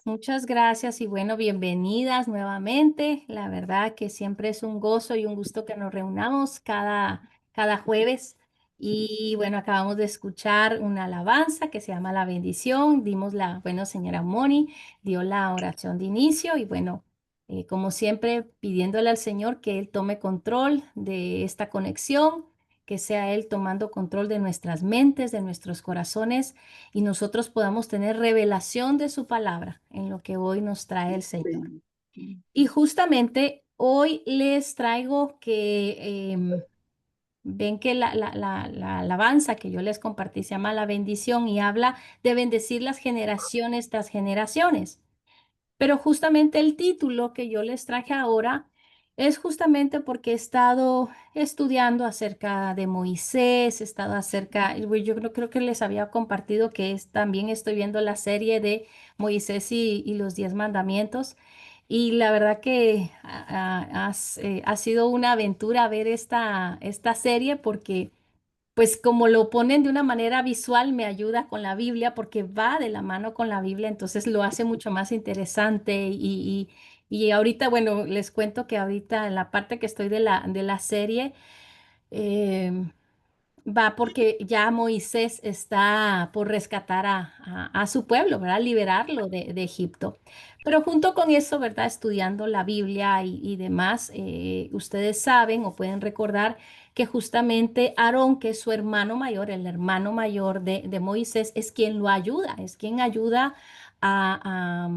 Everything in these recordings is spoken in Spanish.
Muchas gracias y bueno, bienvenidas nuevamente. La verdad que siempre es un gozo y un gusto que nos reunamos cada jueves. Y bueno, acabamos de escuchar una alabanza que se llama La Bendición. Bueno, señora Moni dio la oración de inicio y bueno, como siempre, pidiéndole al Señor que Él tome control de esta conexión, que sea Él tomando control de nuestras mentes, de nuestros corazones y nosotros podamos tener revelación de su palabra en lo que hoy nos trae el Señor. Y justamente hoy les traigo que ven que la alabanza que yo les compartí se llama La Bendición y habla de bendecir las generaciones tras generaciones. Pero justamente el título que yo les traje ahora es justamente porque he estado estudiando acerca de Moisés, he estado creo que les había compartido que también estoy viendo la serie de Moisés y los 10 mandamientos. Y la verdad que ha sido una aventura ver esta serie porque pues como lo ponen de una manera visual, me ayuda con la Biblia porque va de la mano con la Biblia, entonces lo hace mucho más interesante. Y ahorita, bueno, les cuento que ahorita en la parte que estoy de la serie, em, va porque ya Moisés está por rescatar a su pueblo, ¿verdad? Liberarlo de Egipto. Pero junto con eso, ¿verdad? Estudiando la Biblia y demás, ustedes saben o pueden recordar que justamente Aarón, que es su hermano mayor, el hermano mayor de Moisés, es quien lo ayuda, es quien ayuda a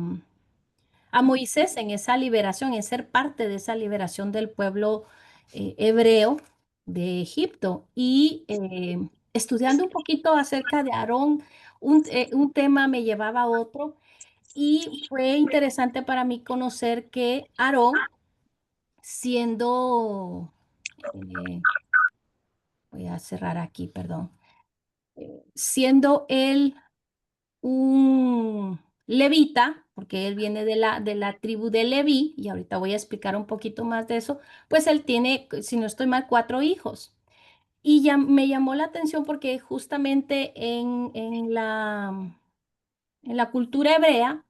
Moisés en esa liberación, en ser parte de esa liberación del pueblo hebreo de Egipto. Y estudiando un poquito acerca de Aarón, un tema me llevaba a otro y fue interesante para mí conocer que Aarón, siendo, eh, voy a cerrar aquí, perdón, siendo él un levita, porque él viene de la tribu de Leví, y ahorita voy a explicar un poquito más de eso, pues él tiene, si no estoy mal, 4 hijos. Y ya me llamó la atención porque justamente en la cultura hebrea,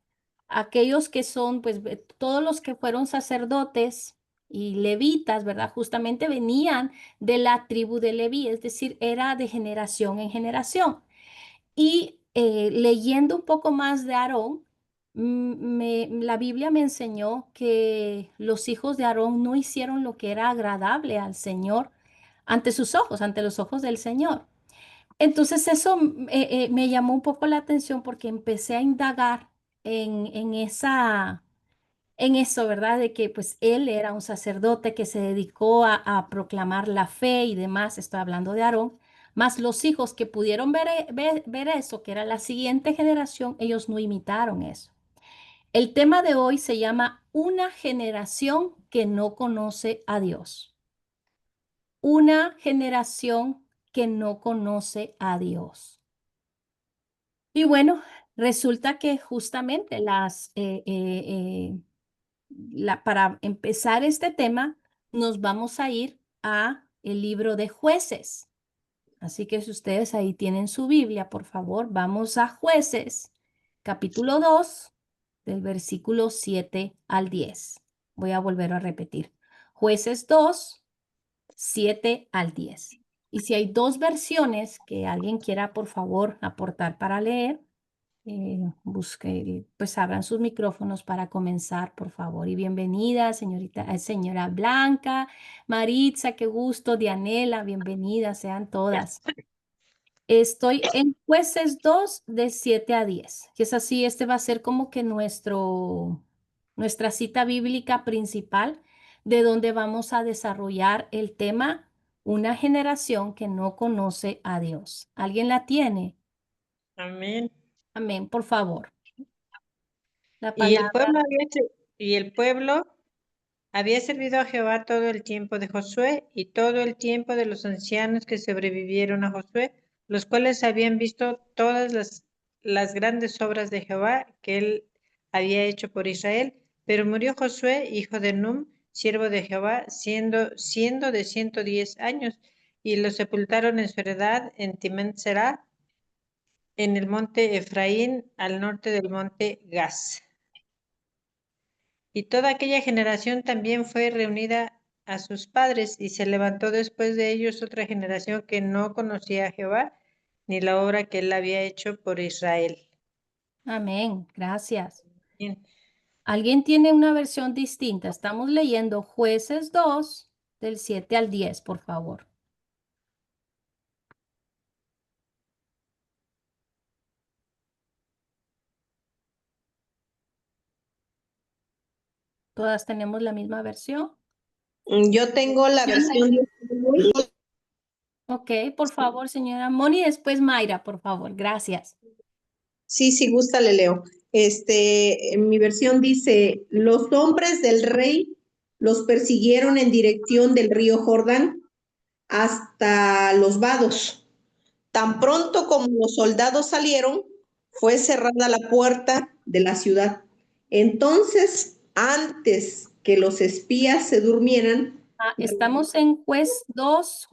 aquellos que son, pues todos los que fueron sacerdotes y levitas, ¿verdad? Justamente venían de la tribu de Leví, es decir, era de generación en generación. Y leyendo un poco más de Aarón, la Biblia me enseñó que los hijos de Aarón no hicieron lo que era agradable al Señor ante sus ojos, ante los ojos del Señor. Entonces eso me llamó un poco la atención porque empecé a indagar en eso, ¿verdad? De que pues él era un sacerdote que se dedicó a proclamar la fe y demás, estoy hablando de Aarón, más los hijos que pudieron ver eso, que era la siguiente generación, ellos no imitaron eso. El tema de hoy se llama Una generación que no conoce a Dios. Una generación que no conoce a Dios. Y bueno, resulta que justamente para empezar este tema, nos vamos a ir a el libro de Jueces. Así que si ustedes ahí tienen su Biblia, por favor, vamos a Jueces, capítulo 2, del versículo 7 al 10. Voy a volver a repetir. Jueces 2, 7 al 10. Y si hay dos versiones que alguien quiera, por favor, aportar para leer, pues abran sus micrófonos para comenzar, por favor. Y bienvenida, señora Blanca, Maritza, qué gusto, Dianela, bienvenida, sean todas. Estoy en Jueces 2 de 7 a 10. Y es así, este va a ser como que nuestra cita bíblica principal, de donde vamos a desarrollar el tema, una generación que no conoce a Dios. ¿Alguien la tiene? Amén. Amén, por favor. La Y el palabra. pueblo había servido a Jehová todo el tiempo de Josué y todo el tiempo de los ancianos que sobrevivieron a Josué, los cuales habían visto todas las grandes obras de Jehová que él había hecho por Israel. Pero murió Josué, hijo de Num, siervo de Jehová, siendo de 110 años, y lo sepultaron en su heredad en Timnat-Será, en el monte Efraín, al norte del monte Gaz. Y toda aquella generación también fue reunida a sus padres, y se levantó después de ellos otra generación que no conocía a Jehová, ni la obra que él había hecho por Israel. Amén. Gracias. Bien. ¿Alguien tiene una versión distinta? Estamos leyendo Jueces 2 del 7 al 10, por favor. ¿Todas tenemos la misma versión? Yo tengo la versión de... Ok, por favor, señora Moni, después Mayra, por favor. Gracias. Sí, si gusta, le leo. En mi versión dice, los hombres del rey los persiguieron en dirección del río Jordán hasta los vados. Tan pronto como los soldados salieron, fue cerrada la puerta de la ciudad. Entonces, antes que los espías se durmieran, Estamos en Jueces 2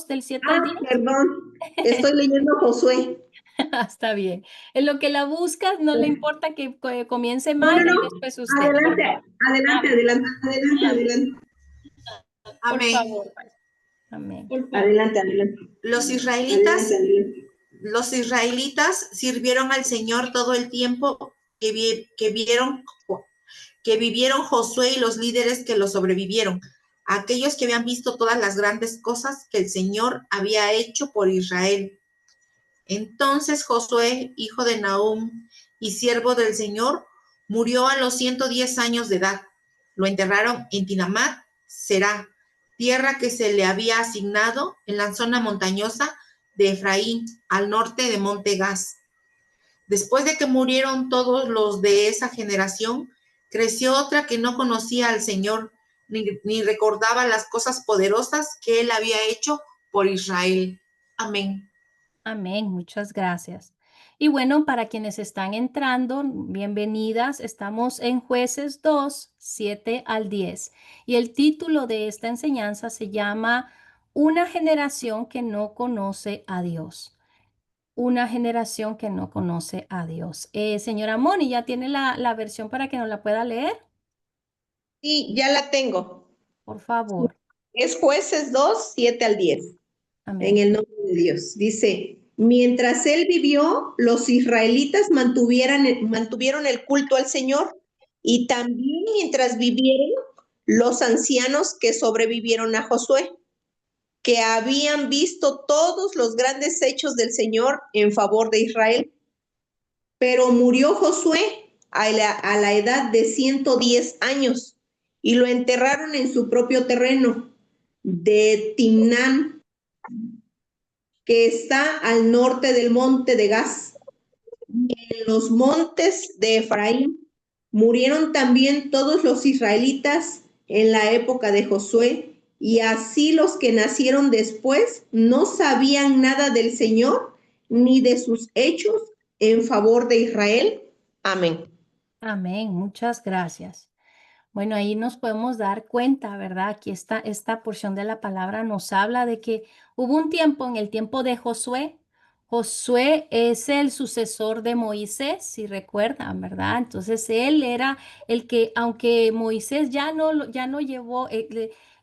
del 7 al 10. perdón, estoy leyendo Josué. Está bien. En lo que la buscas, no le importa que comience No, no, Mayra no. y después usted, por Adelante, favor. adelante, Amén. adelante, adelante, Amén. adelante. Por Amén. favor. Amén. Adelante, adelante. Los israelitas, Adelante, adelante. los israelitas sirvieron al Señor todo el tiempo que vivieron Josué y los líderes que lo sobrevivieron, aquellos que habían visto todas las grandes cosas que el Señor había hecho por Israel. Entonces Josué, hijo de Nahum y siervo del Señor, murió a los 110 años de edad. Lo enterraron en Tinamat Será, tierra que se le había asignado en la zona montañosa de Efraín, al norte de Monte Gaz. Después de que murieron todos los de esa generación, creció otra que no conocía al Señor, ni recordaba las cosas poderosas que él había hecho por Israel. Amén. Amén, muchas gracias. Y bueno, para quienes están entrando, bienvenidas. Estamos en Jueces 2, 7 al 10. Y el título de esta enseñanza se llama Una generación que no conoce a Dios. Una generación que no conoce a Dios. Señora Moni, ¿ya tiene la versión para que nos la pueda leer? Sí, ya la tengo. Por favor. Es Jueces 2, 7 al 10. En Amén. el nombre de Dios. Dice, mientras él vivió, los israelitas mantuvieron el culto al Señor, y también mientras vivieron los ancianos que sobrevivieron a Josué, que habían visto todos los grandes hechos del Señor en favor de Israel. Pero murió Josué a la edad de 110 años, y lo enterraron en su propio terreno de Timnán, que está al norte del monte de Gaz, en los montes de Efraín. Murieron también todos los israelitas en la época de Josué, y así los que nacieron después no sabían nada del Señor ni de sus hechos en favor de Israel. Amén. Amén. Muchas gracias. Bueno, ahí nos podemos dar cuenta, ¿verdad? Aquí esta porción de la palabra nos habla de que hubo un tiempo, en el tiempo de Josué. Josué es el sucesor de Moisés, si recuerdan, ¿verdad? Entonces él era el que, aunque Moisés ya no llevó,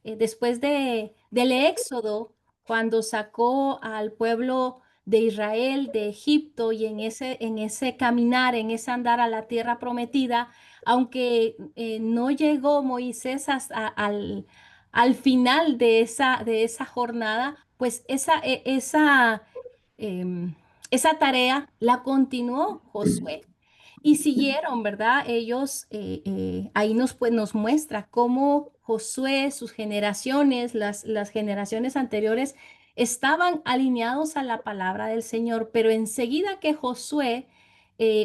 después del éxodo, cuando sacó al pueblo de Israel de Egipto y en ese caminar, en ese andar a la tierra prometida, aunque no llegó Moisés al final de esa jornada, pues esa tarea la continuó Josué. Y siguieron, ¿verdad? Ellos, ahí nos muestra cómo Josué, sus generaciones, las generaciones anteriores, estaban alineados a la palabra del Señor, pero enseguida que Josué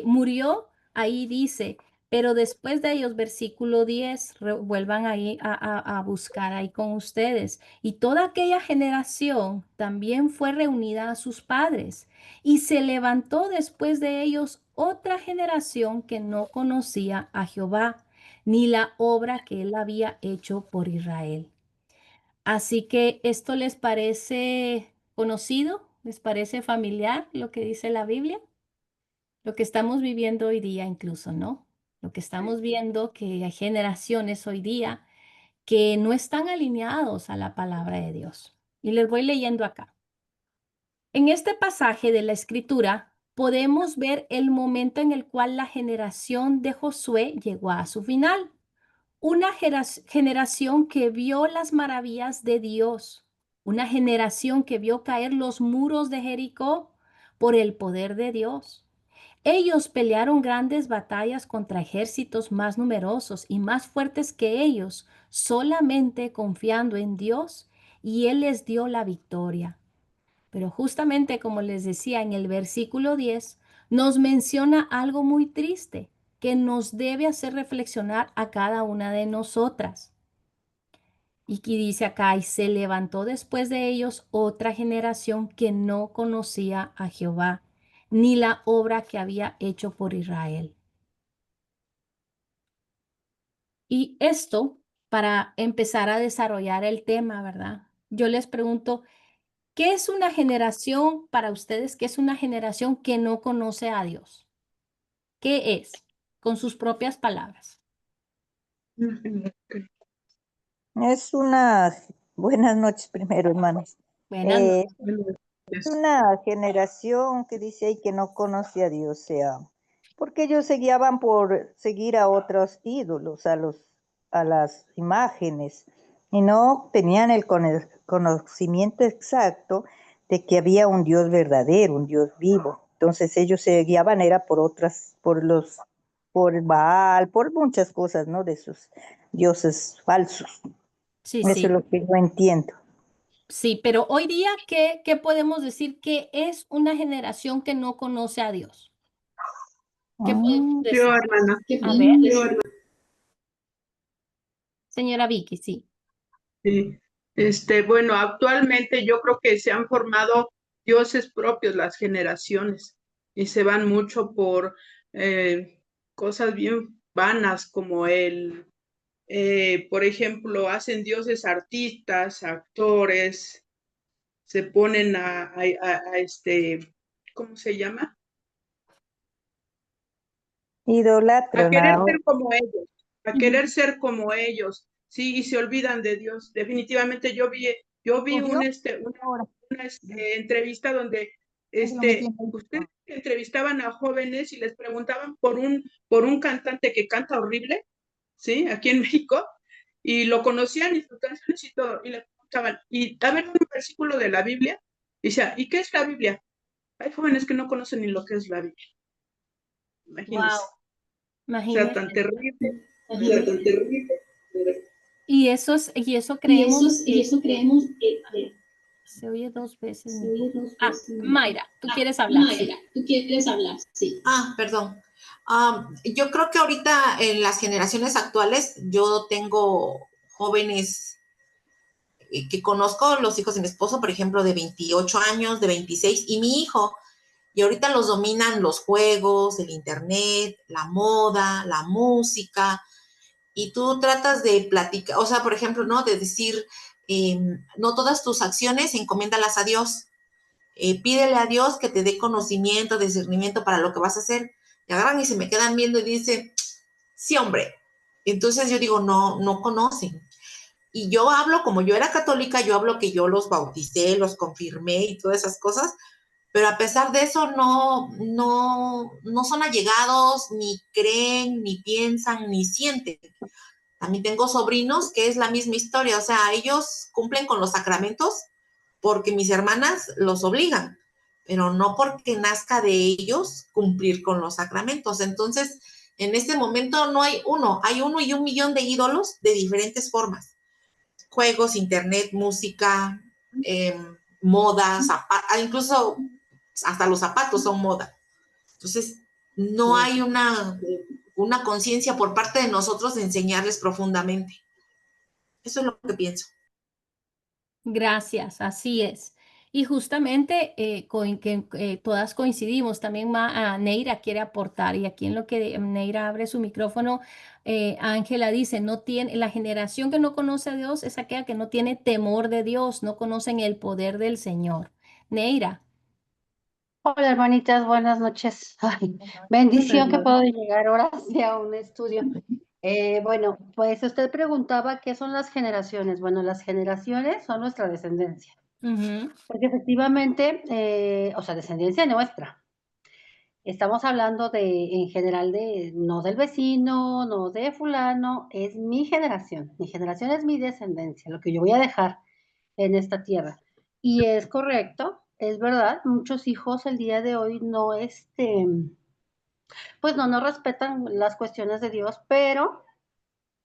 murió, ahí dice, pero después de ellos, versículo 10, vuelvan ahí a buscar ahí con ustedes. Y toda aquella generación también fue reunida a sus padres. Y se levantó después de ellos otra generación que no conocía a Jehová, ni la obra que él había hecho por Israel. Así que esto les parece conocido, les parece familiar lo que dice la Biblia, lo que estamos viviendo hoy día incluso, ¿no? Lo que estamos viendo que hay generaciones hoy día que no están alineados a la palabra de Dios. Y les voy leyendo acá. En este pasaje de la Escritura podemos ver el momento en el cual la generación de Josué llegó a su final. Una generación que vio las maravillas de Dios, una generación que vio caer los muros de Jericó por el poder de Dios. Ellos pelearon grandes batallas contra ejércitos más numerosos y más fuertes que ellos, solamente confiando en Dios, y Él les dio la victoria. Pero justamente como les decía en el versículo 10, nos menciona algo muy triste que nos debe hacer reflexionar a cada una de nosotras. Y que dice acá, y se levantó después de ellos otra generación que no conocía a Jehová, ni la obra que había hecho por Israel. Y esto para empezar a desarrollar el tema, ¿verdad? Yo les pregunto, ¿qué es una generación para ustedes? ¿Qué es una generación que no conoce a Dios? ¿Qué es? Con sus propias palabras. Es una, buenas noches primero, hermanos. Buenas noches. Es una generación que dice ahí que no conoce a Dios, o sea, porque ellos se guiaban por seguir a otros ídolos, a las imágenes, y no tenían el conocimiento exacto de que había un Dios verdadero, un Dios vivo. Entonces ellos se guiaban era por otras, por Baal, por muchas cosas, ¿no? De esos dioses falsos. Sí, Eso es sí, lo que yo entiendo. sí, pero hoy día, ¿qué podemos decir que es una generación que no conoce a Dios? ¿Qué podemos Mm, decir? Hermana. A ver, Yo, señora Vicky, sí. sí. Bueno, actualmente yo creo que se han formado dioses propios las generaciones y se van mucho por cosas bien vanas como por ejemplo, hacen dioses artistas, actores, se ponen ¿cómo se llama? A idolatran querer a... ser como ellos, a Ujú. querer ser como ellos, sí, y se olvidan de Dios. Definitivamente yo vi ¿Cogió? Ahora, entrevista donde ya se lo metí en ustedes Facebook. entrevistaban a jóvenes y les preguntaban por un cantante que canta horrible, ¿sí? Aquí en México, y lo conocían y sus canciones y todo, y le preguntaban, y a ver un versículo de la Biblia, y decía, ¿y qué es la Biblia? Hay jóvenes que no conocen ni lo que es la Biblia, Wow, imagínense. O sea, imagínense. tan terrible. Imagínense. Terrible. Y eso creemos que se oye dos veces mi voz. Ah, Mayra, tú quieres hablar, sí. Perdón. Yo creo que ahorita en las generaciones actuales, yo tengo jóvenes que conozco, los hijos de mi esposo, por ejemplo, de 28 años, de 26, y mi hijo, y ahorita los dominan los juegos, el internet, la moda, la música, y tú tratas de platicar, o sea, por ejemplo, ¿no? De decir, no todas tus acciones encomiéndalas a Dios. Pídele a Dios que te dé conocimiento, discernimiento para lo que vas a hacer. Y agarran y se me quedan viendo y dicen, sí, hombre. Entonces yo digo, no, no conocen. Y yo hablo, como yo era católica, yo hablo que yo los bauticé, los confirmé y todas esas cosas, pero a pesar de eso no son allegados, ni creen, ni piensan, ni sienten. También tengo sobrinos que es la misma historia, o sea, ellos cumplen con los sacramentos porque mis hermanas los obligan, pero no porque nazca de ellos cumplir con los sacramentos. Entonces, en este momento no hay uno y un millón de ídolos de diferentes formas. Juegos, internet, música, moda, incluso hasta los zapatos son moda. Entonces, no hay una conciencia por parte de nosotros de enseñarles profundamente. Eso es lo que pienso. Gracias, así es. Y justamente todas coincidimos, también Neira quiere aportar y aquí en lo que Neira abre su micrófono, Ángela dice, no tiene, la generación que no conoce a Dios es aquella que no tiene temor de Dios, no conocen el poder del Señor. Neira, Hola, hermanitas, buenas noches. Ay, bendición que puedo llegar ahora sí a un estudio. Bueno, pues usted preguntaba qué son las generaciones. Bueno, las generaciones son nuestra descendencia, Ujú. porque efectivamente, o sea, descendencia nuestra. Estamos hablando de, en general, de, no del vecino, no de fulano, es mi generación. Mi generación es mi descendencia, lo que yo voy a dejar en esta tierra. Y es correcto, es verdad, muchos hijos el día de hoy no, pues no respetan las cuestiones de Dios, pero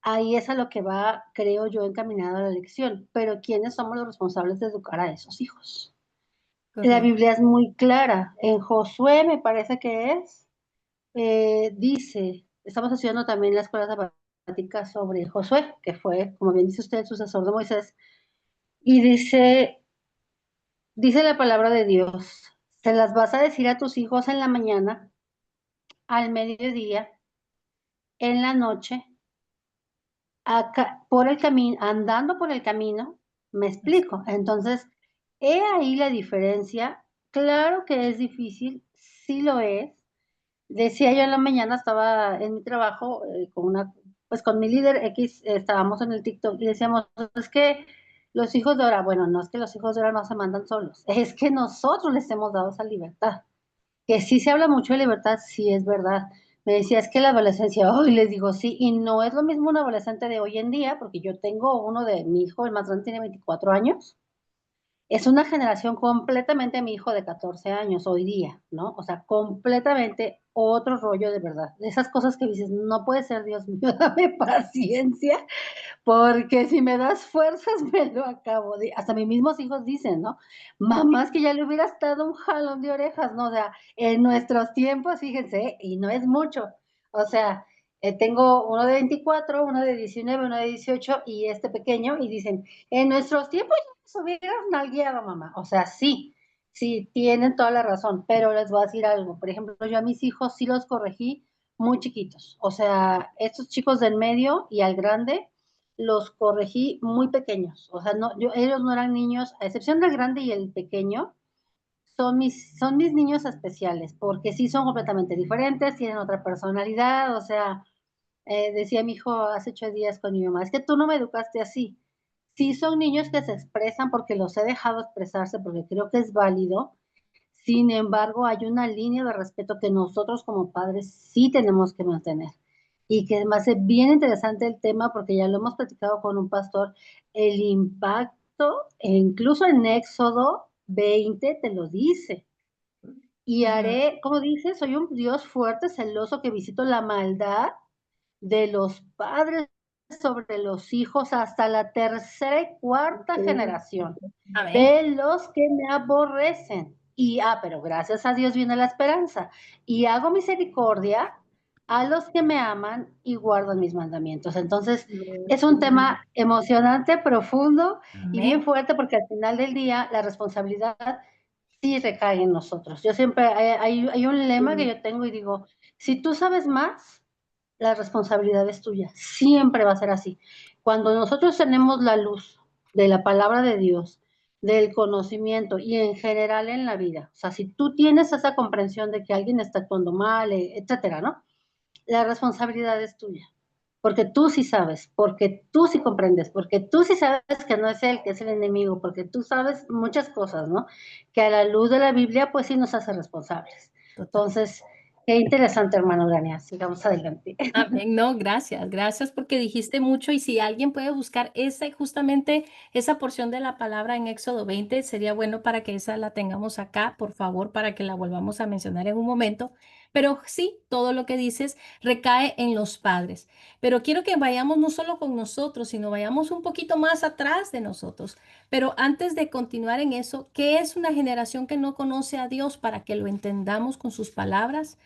ahí es a lo que va, creo yo, encaminada la lección. Pero ¿quiénes somos los responsables de educar a esos hijos? La Correcto. Biblia es muy clara. En Josué, me parece que es, dice, estamos estudiando también la escuela sabática sobre Josué, que fue, como bien dice usted, el sucesor de Moisés, y dice la palabra de Dios, se las vas a decir a tus hijos en la mañana, al mediodía, en la noche, acá, por el camino, andando por el camino, me explico. Entonces, he ahí la diferencia. Claro que es difícil, sí lo es. Decía yo en la mañana, estaba en mi trabajo con pues con mi líder X, estábamos en el TikTok y decíamos, es que los hijos de ahora, bueno, no es que los hijos de ahora no se mandan solos, es que nosotros les hemos dado esa libertad. Que sí se habla mucho de libertad, sí es verdad. Me decía, es que la adolescencia, hoy les digo sí, y no es lo mismo un adolescente de hoy en día, porque yo tengo uno de mi hijo, el más grande tiene 24 años, es una generación completamente mi hijo de 14 años hoy día, ¿no? O sea, completamente otro rollo de verdad. De esas cosas que dices, no puede ser, Dios mío, dame paciencia, porque si me das fuerzas, me lo acabo de... Hasta mis mismos hijos dicen, ¿no? Mamás que ya le hubieras dado un jalón de orejas, ¿no? O sea, en nuestros tiempos, fíjense, y no es mucho. O sea, tengo uno de 24, uno de 19, uno de 18 y este pequeño, y dicen, en nuestros tiempos ya nos hubieras nalgueado, mamá. O sea, sí, sí, tienen toda la razón, pero les voy a decir algo. Por ejemplo, yo a mis hijos sí los corregí muy chiquitos. O sea, estos chicos del medio y al grande, los corregí muy pequeños. O sea, no, ellos no eran niños, a excepción del grande y el pequeño, son mis niños especiales, porque sí son completamente diferentes, tienen otra personalidad. O sea, decía mi hijo hace 8 días con mi mamá, es que tú no me educaste así. Sí son niños que se expresan porque los he dejado expresarse, porque creo que es válido. Sin embargo, hay una línea de respeto que nosotros como padres sí tenemos que mantener. Y que me hace bien interesante el tema porque ya lo hemos platicado con un pastor, el impacto, e incluso en Éxodo 20 te lo dice. Y Ujú. haré, como dice, soy un Dios fuerte, celoso, que visito la maldad de los padres sobre los hijos hasta la tercera y cuarta generación Amén. de los que me aborrecen. Y, pero gracias a Dios viene la esperanza. Y hago misericordia a los que me aman y guardan mis mandamientos. Entonces, es un tema emocionante, profundo y bien Amén. fuerte, porque al final del día la responsabilidad sí recae en nosotros. Yo siempre, hay un lema que yo tengo y digo, si tú sabes más, la responsabilidad es tuya. Siempre va a ser así. Cuando nosotros tenemos la luz de la palabra de Dios, del conocimiento y en general en la vida, o sea, si tú tienes esa comprensión de que alguien está actuando mal, etcétera, ¿no? La responsabilidad es tuya. Porque tú sí sabes, porque tú sí comprendes, porque tú sí sabes que no es él, que es el enemigo, porque tú sabes muchas cosas, ¿no? Que a la luz de la Biblia, pues sí nos hace responsables. Total. Entonces, qué interesante, hermano Dania. Sigamos adelante. Amén. No, gracias, gracias porque dijiste mucho y si alguien puede buscar esa, justamente esa porción de la palabra en Éxodo 20, sería bueno para que esa la tengamos acá, por favor, para que la volvamos a mencionar en un momento. Pero sí, todo lo que dices recae en los padres. Pero quiero que vayamos no solo con nosotros, sino vayamos un poquito más atrás de nosotros. Pero antes de continuar en eso, ¿qué es una generación que no conoce a Dios para que lo entendamos con sus palabras?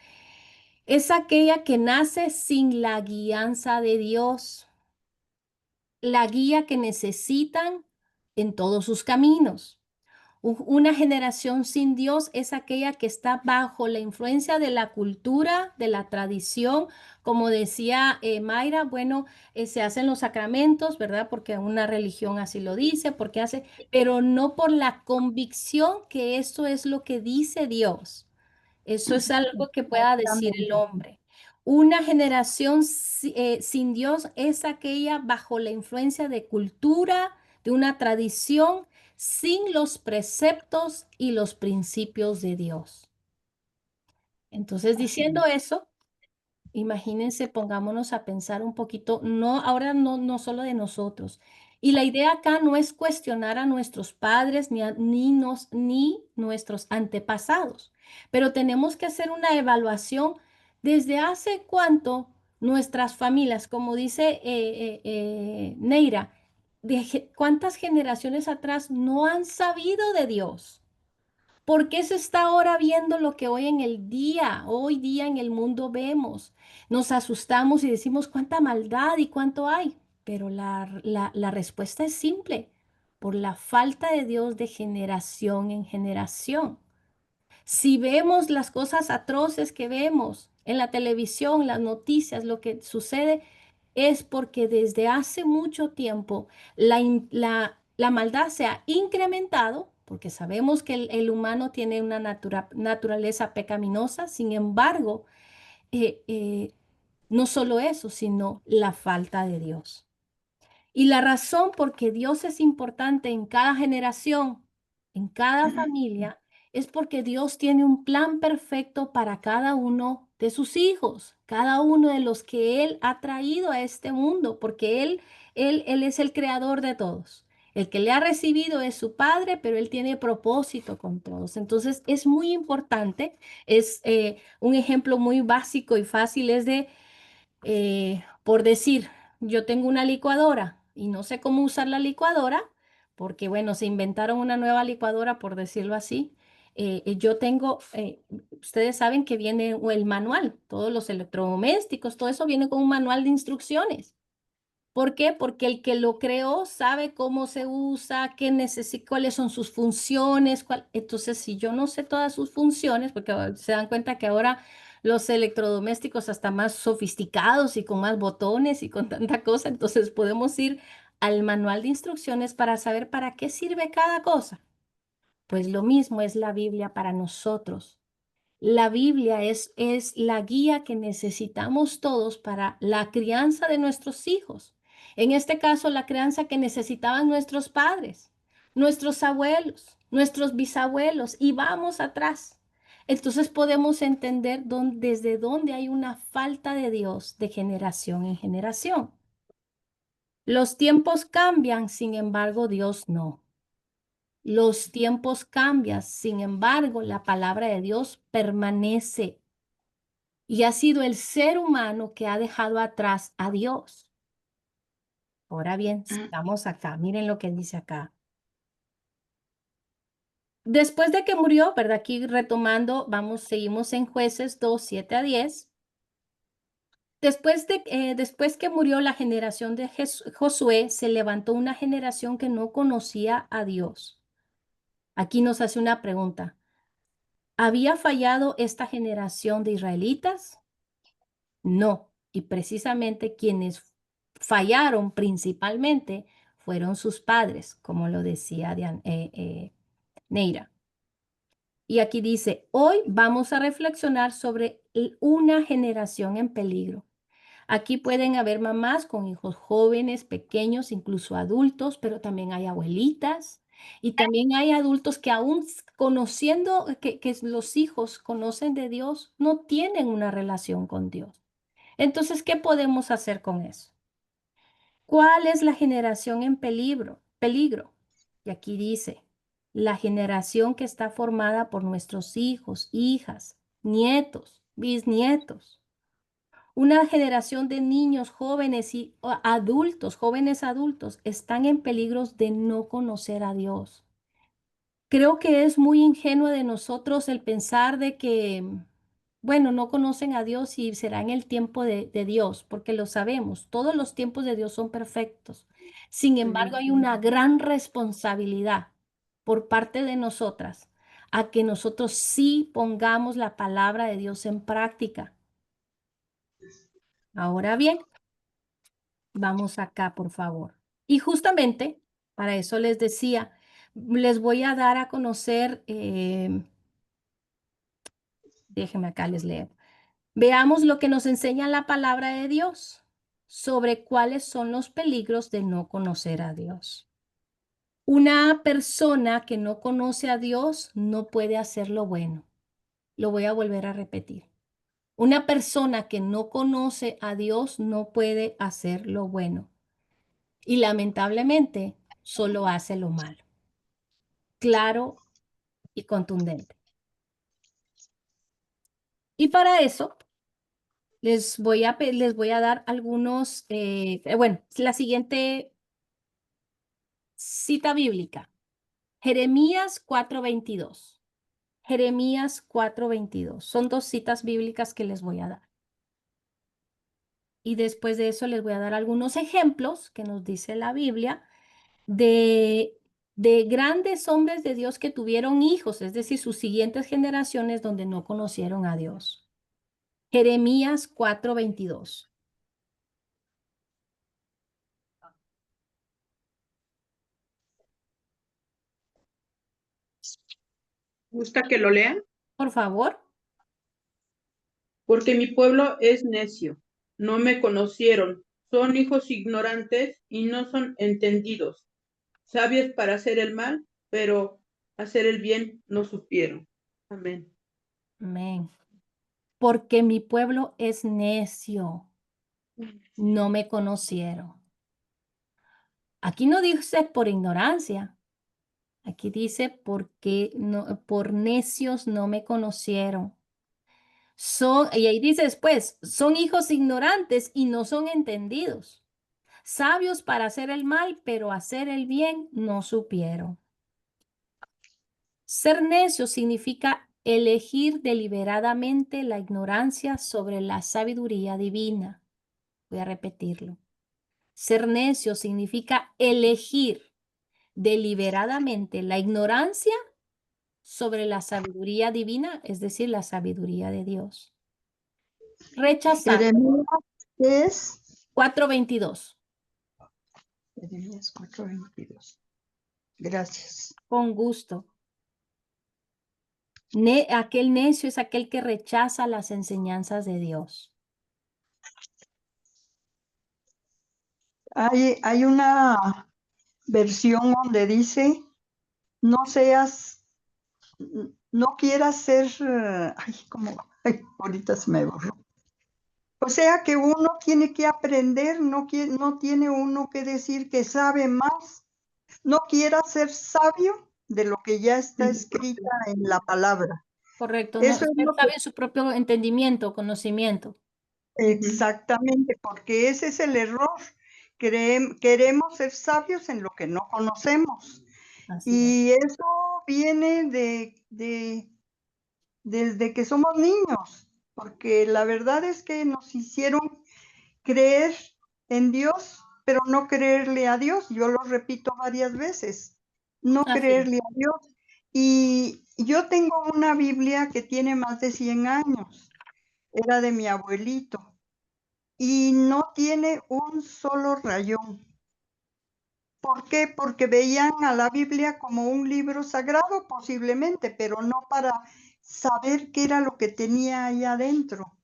Es aquella que nace sin la guianza de Dios, la guía que necesitan en todos sus caminos. Una generación sin Dios es aquella que está bajo la influencia de la cultura, de la tradición. Como decía Mayra, bueno, se hacen los sacramentos, ¿verdad? Porque una religión así lo dice, porque hace, pero no por la convicción que esto es lo que dice Dios. Eso es algo que pueda decir el Exactamente. hombre. Una generación sin Dios es aquella bajo la influencia de cultura, de una tradición, sin los preceptos y los principios de Dios. Entonces, diciendo eso, imagínense, pongámonos a pensar un poquito, no, ahora no solo de nosotros. Y la idea acá no es cuestionar a nuestros padres ni nuestros antepasados, pero tenemos que hacer una evaluación desde hace cuánto nuestras familias, como dice Neira, cuántas generaciones atrás no han sabido de Dios. ¿Por qué se está ahora viendo lo que hoy día en el mundo vemos? Nos asustamos y decimos cuánta maldad y cuánto hay, pero la respuesta es simple, por la falta de Dios de generación en generación. Si vemos las cosas atroces que vemos en la televisión, las noticias, lo que sucede es porque desde hace mucho tiempo la maldad se ha incrementado, porque sabemos que el humano tiene una naturaleza pecaminosa. Sin embargo, eh, eh, no solo eso, sino la falta de Dios. Y la razón por qué Dios es importante en cada generación, en cada familia, es porque Dios tiene un plan perfecto para cada uno de sus hijos, cada uno de los que Él ha traído a este mundo, porque Él es el creador de todos. El que le ha recibido es su Padre, pero Él tiene propósito con todos. Entonces es muy importante, es un ejemplo muy básico y fácil, es de por decir, yo tengo una licuadora y no sé cómo usar la licuadora, porque bueno, se inventaron una nueva licuadora, por decirlo así. Yo tengo, ustedes saben que viene el manual, todos los electrodomésticos, todo eso viene con un manual de instrucciones. ¿Por qué? Porque el que lo creó sabe cómo se usa, qué necesita, cuáles son sus funciones. Entonces, si yo no sé todas sus funciones, porque se dan cuenta que ahora los electrodomésticos hasta más sofisticados y con más botones y con tanta cosa, entonces podemos ir al manual de instrucciones para saber para qué sirve cada cosa. Pues lo mismo es la Biblia para nosotros. La Biblia es la guía que necesitamos todos para la crianza de nuestros hijos. En este caso, la crianza que necesitaban nuestros padres, nuestros abuelos, nuestros bisabuelos, y vamos atrás. Entonces podemos entender desde dónde hay una falta de Dios de generación en generación. Los tiempos cambian, sin embargo, Dios no. Los tiempos cambian, sin embargo, la palabra de Dios permanece. Y ha sido el ser humano que ha dejado atrás a Dios. Ahora bien, sigamos acá. Miren lo que dice acá. Después de que murió, ¿verdad? Aquí retomando, seguimos en Jueces 2, 7 a 10. Después que murió la generación de Josué, se levantó una generación que no conocía a Dios. Aquí nos hace una pregunta. ¿Había fallado esta generación de israelitas? No, y precisamente quienes fallaron principalmente fueron sus padres, como lo decía Neira. Y aquí dice, hoy vamos a reflexionar sobre una generación en peligro. Aquí pueden haber mamás con hijos jóvenes, pequeños, incluso adultos, pero también hay abuelitas y también hay adultos que aún conociendo que los hijos conocen de Dios, no tienen una relación con Dios. Entonces, ¿qué podemos hacer con eso? ¿Cuál es la generación en peligro? Peligro. Y aquí dice, la generación que está formada por nuestros hijos, hijas, nietos, bisnietos. Una generación de niños, jóvenes y adultos, jóvenes adultos, están en peligros de no conocer a Dios. Creo que es muy ingenuo de nosotros el pensar de que, bueno, no conocen a Dios y será en el tiempo de Dios, porque lo sabemos, todos los tiempos de Dios son perfectos. Sin embargo, hay una gran responsabilidad por parte de nosotras a que nosotros sí pongamos la palabra de Dios en práctica. Ahora bien, vamos acá, por favor. Y justamente para eso les decía, les voy a dar a conocer Déjenme acá les leo. Veamos lo que nos enseña la palabra de Dios sobre cuáles son los peligros de no conocer a Dios. Una persona que no conoce a Dios no puede hacer lo bueno. Lo voy a volver a repetir. Una persona que no conoce a Dios no puede hacer lo bueno. Y lamentablemente solo hace lo malo. Claro y contundente. Y para eso les voy a dar algunos, bueno, la siguiente cita bíblica. Jeremías 4:22. Jeremías 4:22. Son dos citas bíblicas que les voy a dar. Y después de eso les voy a dar algunos ejemplos que nos dice la Biblia de grandes hombres de Dios que tuvieron hijos, es decir, sus siguientes generaciones donde no conocieron a Dios. Jeremías 4:22. ¿Gusta que lo lean? Por favor. Porque mi pueblo es necio, no me conocieron, son hijos ignorantes y no son entendidos, sabios para hacer el mal, pero hacer el bien no supieron. Amén. Amén. Porque mi pueblo es necio, no me conocieron. Aquí no dice por ignorancia. Aquí dice porque no, por necios no me conocieron. Y ahí dice después, son hijos ignorantes y no son entendidos. Sabios para hacer el mal, pero hacer el bien no supieron. Ser necio significa elegir deliberadamente la ignorancia sobre la sabiduría divina. Voy a repetirlo. Ser necio significa elegir deliberadamente la ignorancia sobre la sabiduría divina, es decir, la sabiduría de Dios. Rechazar. Jeremías es 4:22. Jeremías 4:22. Gracias. Con gusto. Aquel necio es aquel que rechaza las enseñanzas de Dios. Hay una versión donde dice, no quieras ser, ahorita se me borró. O sea que uno tiene que aprender, no tiene uno que decir que sabe más. No quiera ser sabio de lo que ya está escrita en la palabra. Correcto. Eso es Usted lo sabe que, su propio entendimiento, conocimiento. exactamente, porque ese es el error. Queremos ser sabios en lo que no conocemos. Así Y eso viene desde que somos niños, porque la verdad es que nos hicieron creer en Dios, pero no creerle a Dios. Yo lo repito varias veces, no Así es. creerle a Dios. Y yo tengo una Biblia que tiene más de 100 años, era de mi abuelito, y no tiene un solo rayón. ¿Por qué? Porque veían a la Biblia como un libro sagrado posiblemente, pero no para saber qué era lo que tenía ahí adentro,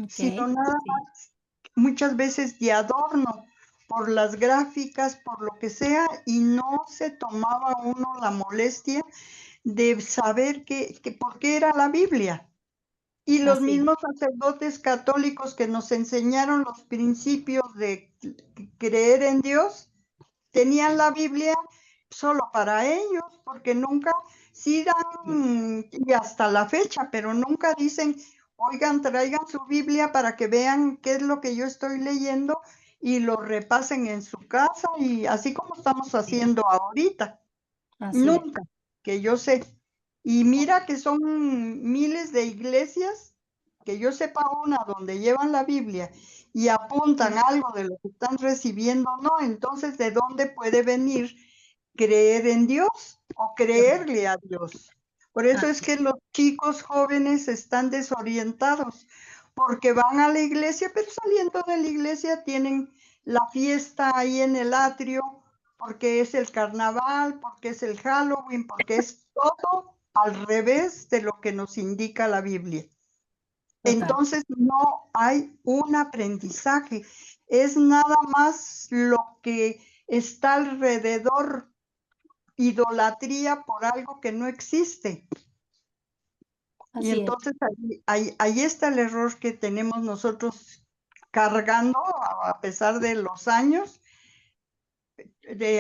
sino nada más muchas veces de adorno, por las gráficas, por lo que sea, y no se tomaba uno la molestia de saber por qué era la Biblia. Y los Así. mismos sacerdotes católicos que nos enseñaron los principios de creer en Dios, tenían la Biblia solo para ellos, porque nunca, sí dan, y hasta la fecha, pero nunca dicen, oigan, traigan su Biblia para que vean qué es lo que yo estoy leyendo y lo repasen en su casa, y así como estamos haciendo ahorita. Así es. Nunca, que yo sé. Y mira que son miles de iglesias, que yo sepa una donde llevan la Biblia y apuntan algo de lo que están recibiendo, no, entonces ¿de dónde puede venir creer en Dios o creerle a Dios? Por eso es que los chicos jóvenes están desorientados, porque van a la iglesia, pero saliendo de la iglesia tienen la fiesta ahí en el atrio, porque es el carnaval, porque es el Halloween, porque es todo al revés de lo que nos indica la Biblia. Total. Entonces no hay un aprendizaje, es nada más lo que está alrededor, idolatría por algo que no existe. Y Así es. entonces ahí está el error que tenemos nosotros cargando a pesar de los años.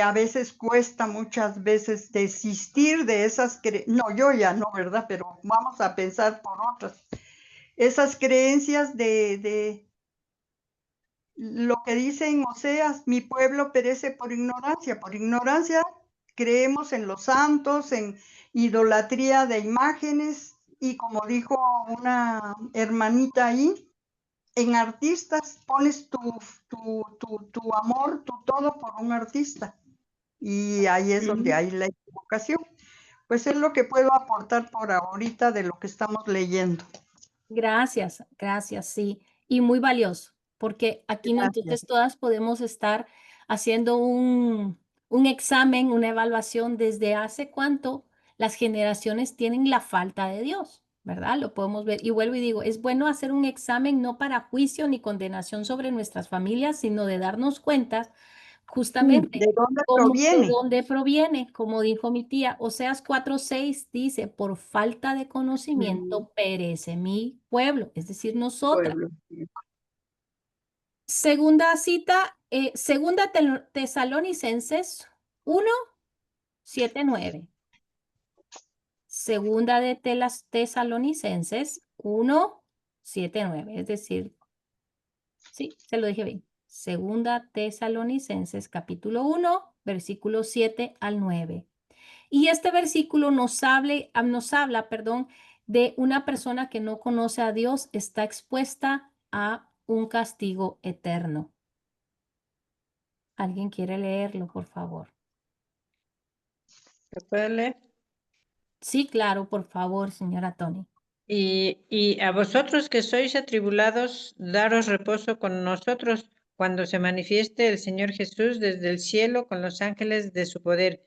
A veces cuesta muchas veces desistir de esas no, yo ya no, ¿verdad? Pero vamos a pensar por otras. Esas creencias de lo que dice en Oseas, mi pueblo perece por ignorancia. Por ignorancia creemos en los santos, en idolatría de imágenes y como dijo una hermanita ahí, en artistas pones tu amor, tu todo por un artista. Y ahí es donde hay la equivocación. Pues es lo que puedo aportar por ahorita de lo que estamos leyendo. Gracias, gracias, sí. Y muy valioso, porque aquí no, Gracias. entonces todas podemos estar haciendo un examen, una evaluación desde hace cuánto las generaciones tienen la falta de Dios, ¿verdad? Lo podemos ver. Y vuelvo y digo, es bueno hacer un examen no para juicio ni condenación sobre nuestras familias, sino de darnos cuenta justamente ¿De dónde de proviene? dónde proviene, como dijo mi tía. Oseas 4:6 dice, por falta de conocimiento perece mi pueblo, es decir, nosotras. Pueblo. Segunda cita, segunda Tesalonicenses 1:7-9. Segunda de Tesalonicenses 1:7-9, es decir, sí, se lo dije bien. Segunda Tesalonicenses capítulo 1, versículo 7-9. Y este versículo nos habla, perdón, de una persona que no conoce a Dios, está expuesta a un castigo eterno. ¿Alguien quiere leerlo, por favor? ¿Se puede leer? Sí, claro, por favor, señora Tony. Y a vosotros que sois atribulados, daros reposo con nosotros cuando se manifieste el Señor Jesús desde el cielo con los ángeles de su poder,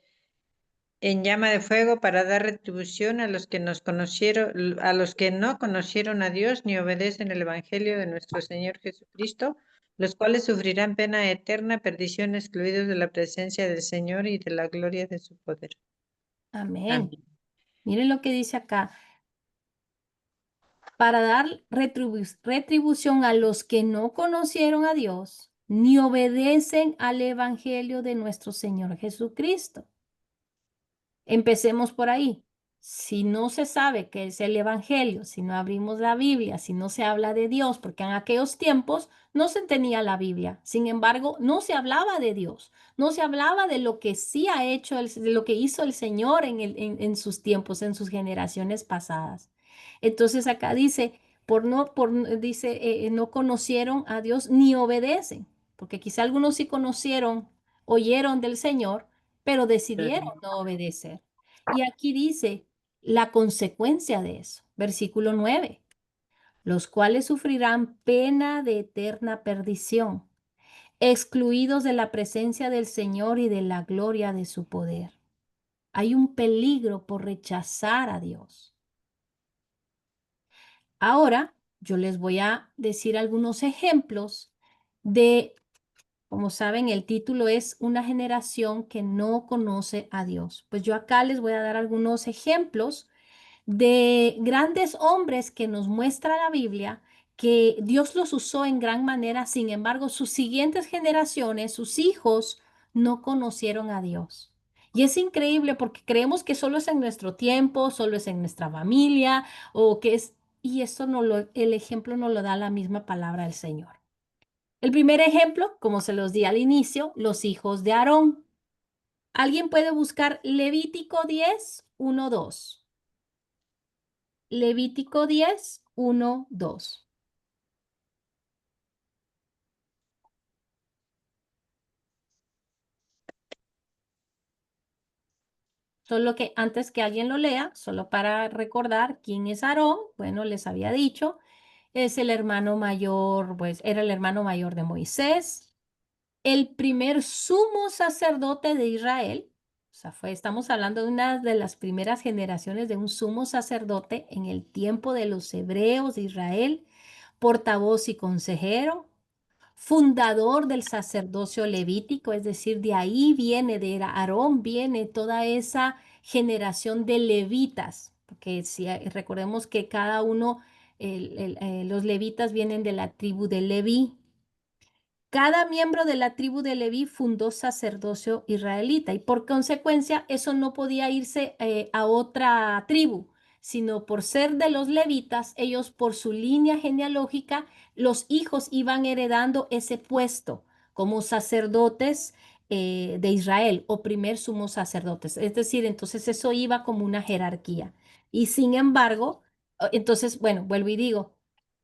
en llama de fuego para dar retribución a los que nos conocieron, a los que no conocieron a Dios ni obedecen el Evangelio de nuestro Señor Jesucristo, los cuales sufrirán pena eterna, perdición, excluidos de la presencia del Señor y de la gloria de su poder. Amén. Amén. Miren lo que dice acá. Para dar retribución a los que no conocieron a Dios ni obedecen al Evangelio de nuestro Señor Jesucristo. Empecemos por ahí. Si no se sabe qué es el Evangelio, si no abrimos la Biblia, si no se habla de Dios, porque en aquellos tiempos no se tenía la Biblia. Sin embargo, no se hablaba de Dios, no se hablaba de lo que sí ha hecho, de lo que hizo el Señor en sus tiempos, en sus generaciones pasadas. Entonces acá dice, dice, no conocieron a Dios ni obedecen, porque quizá algunos sí conocieron, oyeron del Señor, pero decidieron no obedecer. Y aquí dice la consecuencia de eso, versículo 9, los cuales sufrirán pena de eterna perdición, excluidos de la presencia del Señor y de la gloria de su poder. Hay un peligro por rechazar a Dios. Ahora, yo les voy a decir algunos ejemplos de, como saben, el título es Una generación que no conoce a Dios. Pues yo acá les voy a dar algunos ejemplos de grandes hombres que nos muestra la Biblia, que Dios los usó en gran manera. Sin embargo, sus siguientes generaciones, sus hijos, no conocieron a Dios. Y es increíble porque creemos que solo es en nuestro tiempo, solo es en nuestra familia, o que es, y esto el ejemplo nos lo da la misma palabra del Señor. El primer ejemplo, como se los di al inicio, los hijos de Aarón. Alguien puede buscar Levítico 10:1-2. Levítico 10:1-2. Solo que antes que alguien lo lea, solo para recordar quién es Aarón, bueno, les había dicho, es el hermano mayor, pues era el hermano mayor de Moisés, el primer sumo sacerdote de Israel, O sea, estamos hablando de una de las primeras generaciones de un sumo sacerdote en el tiempo de los hebreos de Israel, portavoz y consejero, fundador del sacerdocio levítico, es decir, de ahí viene, de Aarón viene toda esa generación de levitas, porque si recordemos que cada uno, los levitas vienen de la tribu de Leví. Cada miembro de la tribu de Leví fundó sacerdocio israelita y por consecuencia eso no podía irse a otra tribu, sino por ser de los levitas, ellos por su línea genealógica, los hijos iban heredando ese puesto como sacerdotes de Israel o primer sumos sacerdotes. Es decir, entonces eso iba como una jerarquía. Y sin embargo, entonces, bueno, vuelvo y digo,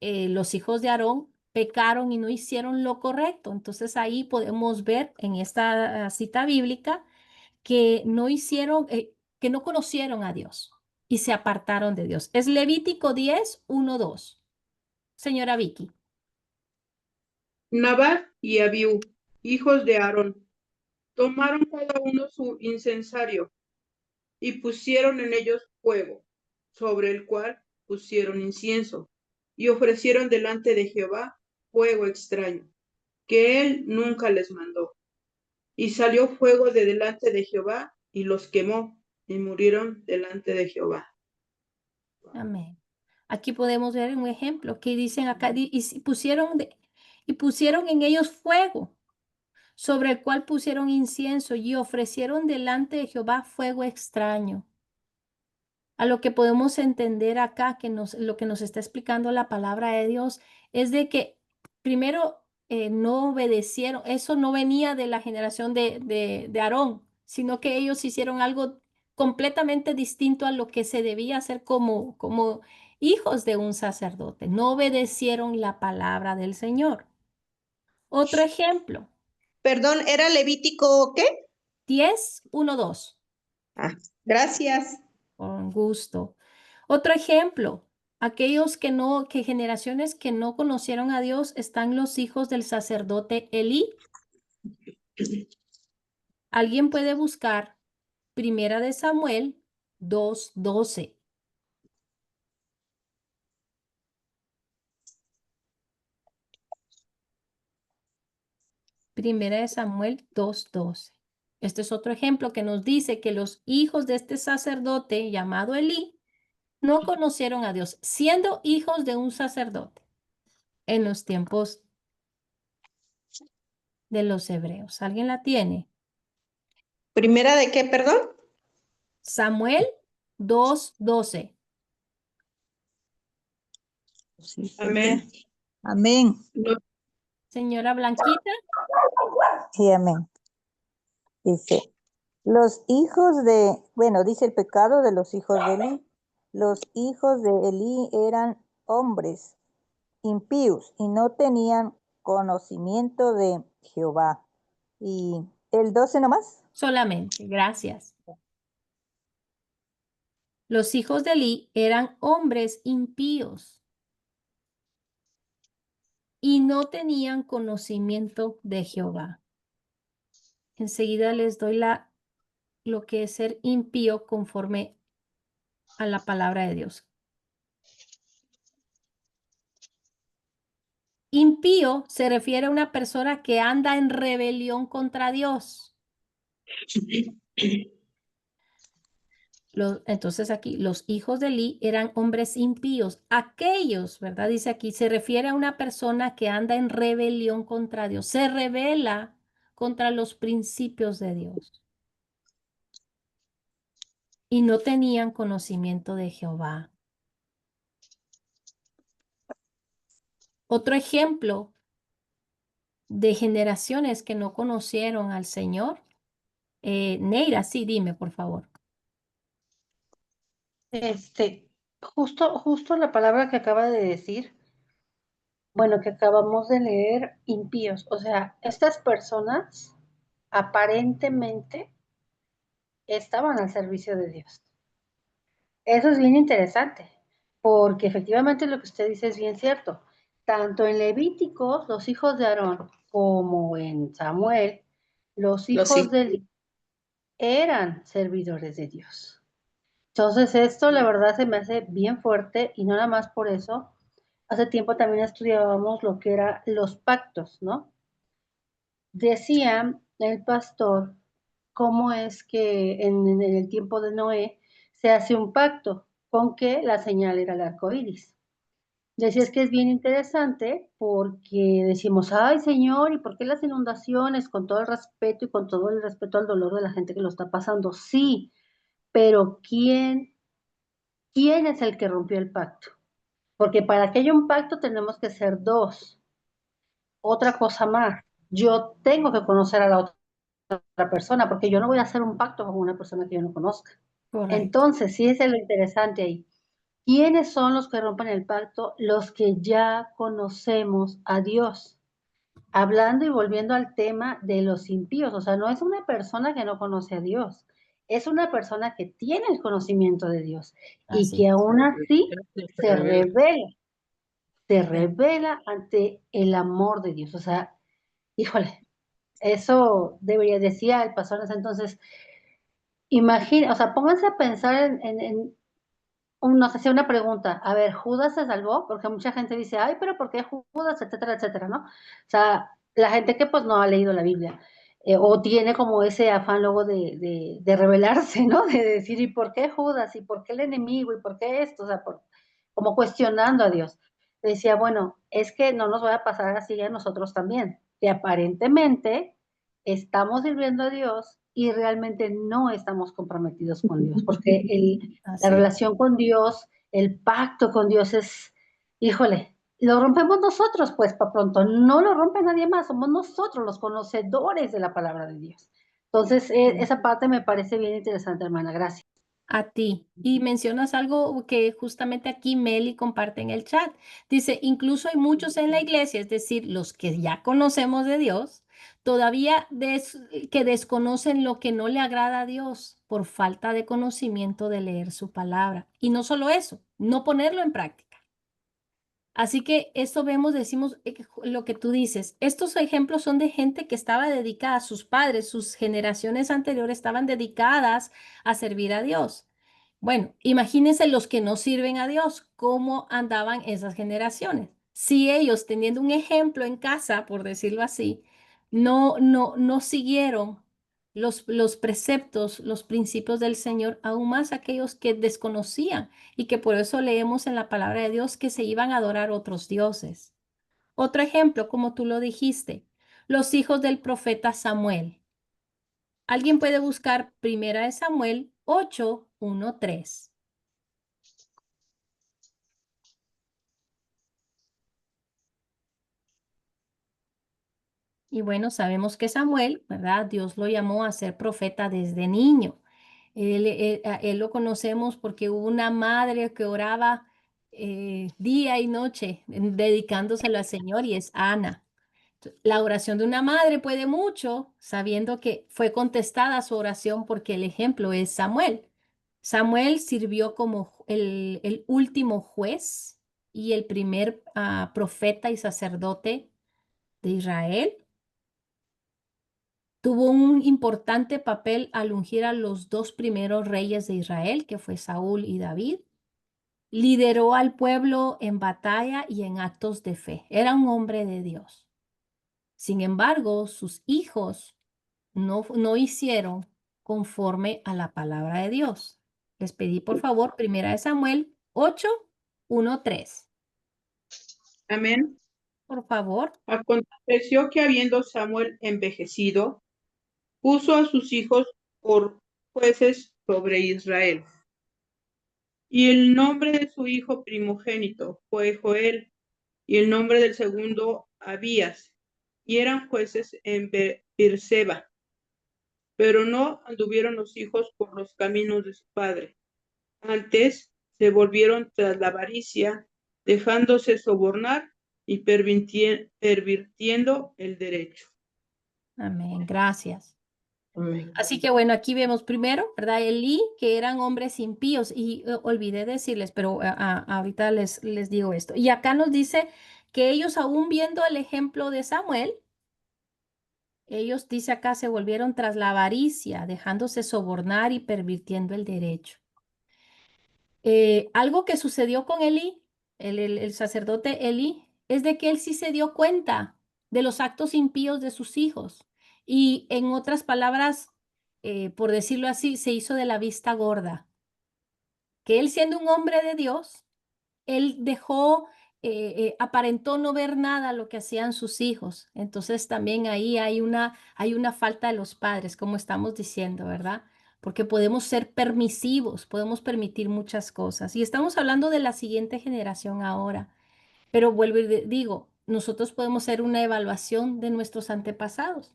los hijos de Aarón pecaron y no hicieron lo correcto. Entonces ahí podemos ver en esta cita bíblica que no hicieron, que no conocieron a Dios y se apartaron de Dios. Es Levítico 10, 1, 2. Señora Vicky. Nadab y Abiú, hijos de Aarón, tomaron cada uno su incensario y pusieron en ellos fuego, sobre el cual pusieron incienso, y ofrecieron delante de Jehová fuego extraño, que él nunca les mandó. Y salió fuego de delante de Jehová, y los quemó, y murieron delante de Jehová. Amén. Aquí podemos ver un ejemplo que dicen acá, y pusieron en ellos fuego, sobre el cual pusieron incienso y ofrecieron delante de Jehová fuego extraño. A lo que podemos entender acá, lo que nos está explicando la palabra de Dios, es de que primero no obedecieron, eso no venía de la generación de Aarón, sino que ellos hicieron algo completamente distinto a lo que se debía hacer como hijos de un sacerdote. No obedecieron la palabra del Señor. Otro ejemplo, Perdón, ¿era Levítico qué? 10, 1, 2. Ah, gracias. Con gusto. Otro ejemplo, que generaciones que no conocieron a Dios están los hijos del sacerdote Elí. Alguien puede buscar Primera de Samuel 2:12. Primera de Samuel 2:12. Este es otro ejemplo que nos dice que los hijos de este sacerdote llamado Elí no conocieron a Dios, siendo hijos de un sacerdote en los tiempos de los hebreos. ¿Alguien la tiene? ¿Primera de qué, perdón? Samuel 2:12. Sí, Amén. Amén. Señora Blanquita, Sí, amén. Dice, los hijos de, bueno, dice el pecado de los hijos de Elí. Los hijos de Elí eran hombres impíos y no tenían conocimiento de Jehová. Y el 12 nomás. solamente, gracias. Los hijos de Elí eran hombres impíos y no tenían conocimiento de Jehová. Enseguida les doy lo que es ser impío conforme a la palabra de Dios. Impío se refiere a una persona que anda en rebelión contra Dios. Entonces aquí, los hijos de Elí eran hombres impíos. Aquellos, ¿verdad? Dice aquí, se refiere a una persona que anda en rebelión contra Dios. Se rebela contra los principios de Dios. Y no tenían conocimiento de Jehová. Otro ejemplo de generaciones que no conocieron al Señor. Neira, sí, dime, por favor. Justo la palabra que acaba de decir, bueno, que acabamos de leer, impíos. O sea, estas personas aparentemente estaban al servicio de Dios. Eso es bien interesante, porque efectivamente lo que usted dice es bien cierto. Tanto en Levíticos, los hijos de Aarón, como en Samuel, los hijos de Elí eran servidores de Dios. Entonces esto la verdad se me hace bien fuerte y no nada más por eso. Hace tiempo también estudiábamos lo que eran los pactos, ¿no? Decía el pastor cómo es que en el tiempo de Noé se hace un pacto con que la señal era el arco iris. Decía es que es bien interesante porque decimos, ay Señor, ¿y por qué las inundaciones? Con todo el respeto y con todo el respeto al dolor de la gente que lo está pasando. Sí, pero ¿quién es el que rompió el pacto? Porque para que haya un pacto tenemos que ser dos. Otra cosa más, yo tengo que conocer a la otra persona, porque yo no voy a hacer un pacto con una persona que yo no conozca. Correcto. Entonces, sí es lo interesante ahí. ¿Quiénes son los que rompen el pacto? Los que ya conocemos a Dios. Hablando y volviendo al tema de los impíos, o sea, no es una persona que no conoce a Dios, es una persona que tiene el conocimiento de Dios y Así que es. aún así se Sí. revela ante el amor de Dios. O sea, híjole, eso debería decir el pastor en ese entonces. Imagina, o sea, pónganse a pensar no sé si una pregunta. A ver, ¿Judas se salvó? Porque mucha gente dice, ay, pero ¿por qué Judas? Etcétera, etcétera, ¿no? O sea, la gente que pues no ha leído la Biblia o tiene como ese afán luego de rebelarse, ¿no? De decir, ¿y por qué Judas? ¿Y por qué el enemigo? ¿Y por qué esto? O sea, como cuestionando a Dios. Decía, bueno, es que no nos va a pasar así a nosotros también, que aparentemente estamos sirviendo a Dios y realmente no estamos comprometidos con Dios, porque la Así es. relación con Dios, el pacto con Dios es, híjole, lo rompemos nosotros, pues, para pronto, no lo rompe nadie más, somos nosotros los conocedores de la palabra de Dios. Entonces, esa parte me parece bien interesante, hermana, gracias. A ti. Y mencionas algo que justamente aquí Meli comparte en el chat. Dice, incluso hay muchos en la iglesia, es decir, los que ya conocemos de Dios, todavía que desconocen lo que no le agrada a Dios por falta de conocimiento de leer su palabra. Y no solo eso, no ponerlo en práctica. Así que esto vemos, decimos lo que tú dices. Estos ejemplos son de gente que estaba dedicada a sus padres, sus generaciones anteriores estaban dedicadas a servir a Dios. Bueno, imagínense los que no sirven a Dios, cómo andaban esas generaciones. Si ellos, teniendo un ejemplo en casa, por decirlo así, no siguieron los preceptos, los principios del Señor, aún más aquellos que desconocían y que por eso leemos en la palabra de Dios que se iban a adorar otros dioses. Otro ejemplo, como tú lo dijiste, los hijos del profeta Samuel. Alguien puede buscar Primera de Samuel 8:1-3. Y bueno, sabemos que Samuel, ¿verdad? Dios lo llamó a ser profeta desde niño. A él lo conocemos porque hubo una madre que oraba día y noche dedicándoselo al Señor y es Ana. La oración de una madre puede mucho, sabiendo que fue contestada su oración porque el ejemplo es Samuel. Samuel sirvió como el último juez y el primer profeta y sacerdote de Israel. Tuvo un importante papel al ungir a los dos primeros reyes de Israel, que fue Saúl y David. Lideró al pueblo en batalla y en actos de fe. Era un hombre de Dios. Sin embargo, sus hijos no hicieron conforme a la palabra de Dios. Les pedí, por favor, Primera de Samuel 8:1-3. Amén. Por favor. Aconteció que habiendo Samuel envejecido, puso a sus hijos por jueces sobre Israel. Y el nombre de su hijo primogénito fue Joel, y el nombre del segundo Abías, y eran jueces en Beerseba. Pero no anduvieron los hijos por los caminos de su padre. Antes se volvieron tras la avaricia, dejándose sobornar y pervirtiendo el derecho. Amén. Gracias. Amén. Así que bueno, aquí vemos primero, ¿verdad? Elí, que eran hombres impíos y olvidé decirles, pero ahorita les digo esto. Y acá nos dice que ellos aún viendo el ejemplo de Samuel, Ellos, dice acá, se volvieron tras la avaricia, dejándose sobornar y pervirtiendo el derecho. Algo que sucedió con Elí, el sacerdote Elí, es de que él sí se dio cuenta de los actos impíos de sus hijos. Y en otras palabras, por decirlo así, se hizo de la vista gorda. Que él siendo un hombre de Dios, él dejó, aparentó no ver nada lo que hacían sus hijos. Entonces también ahí hay una falta de los padres, como estamos diciendo, ¿verdad? Porque podemos ser permisivos, podemos permitir muchas cosas. Y estamos hablando de la siguiente generación ahora. Pero vuelvo y digo, nosotros podemos hacer una evaluación de nuestros antepasados.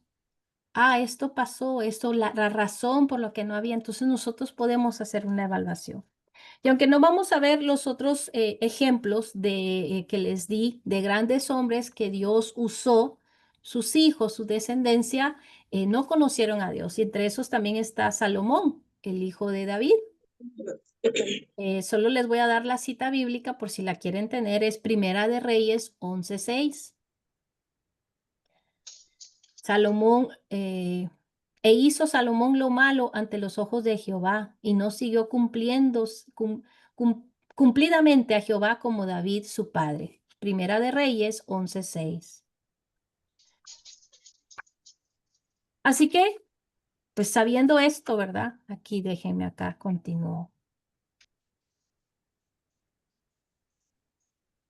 Ah, esto pasó, esto, la razón por lo que no había. Entonces nosotros podemos hacer una evaluación. Y aunque no vamos a ver los otros ejemplos que les di de grandes hombres que Dios usó, sus hijos, su descendencia, no conocieron a Dios. Y entre esos también está Salomón, el hijo de David. Solo les voy a dar la cita bíblica por si la quieren tener. Es Primera de Reyes 11:6. Salomón, e hizo Salomón lo malo ante los ojos de Jehová y no siguió cumplidamente a Jehová como David su padre. Primera de Reyes 11:6. Así que, pues sabiendo esto, ¿verdad? Aquí déjenme acá, continúo.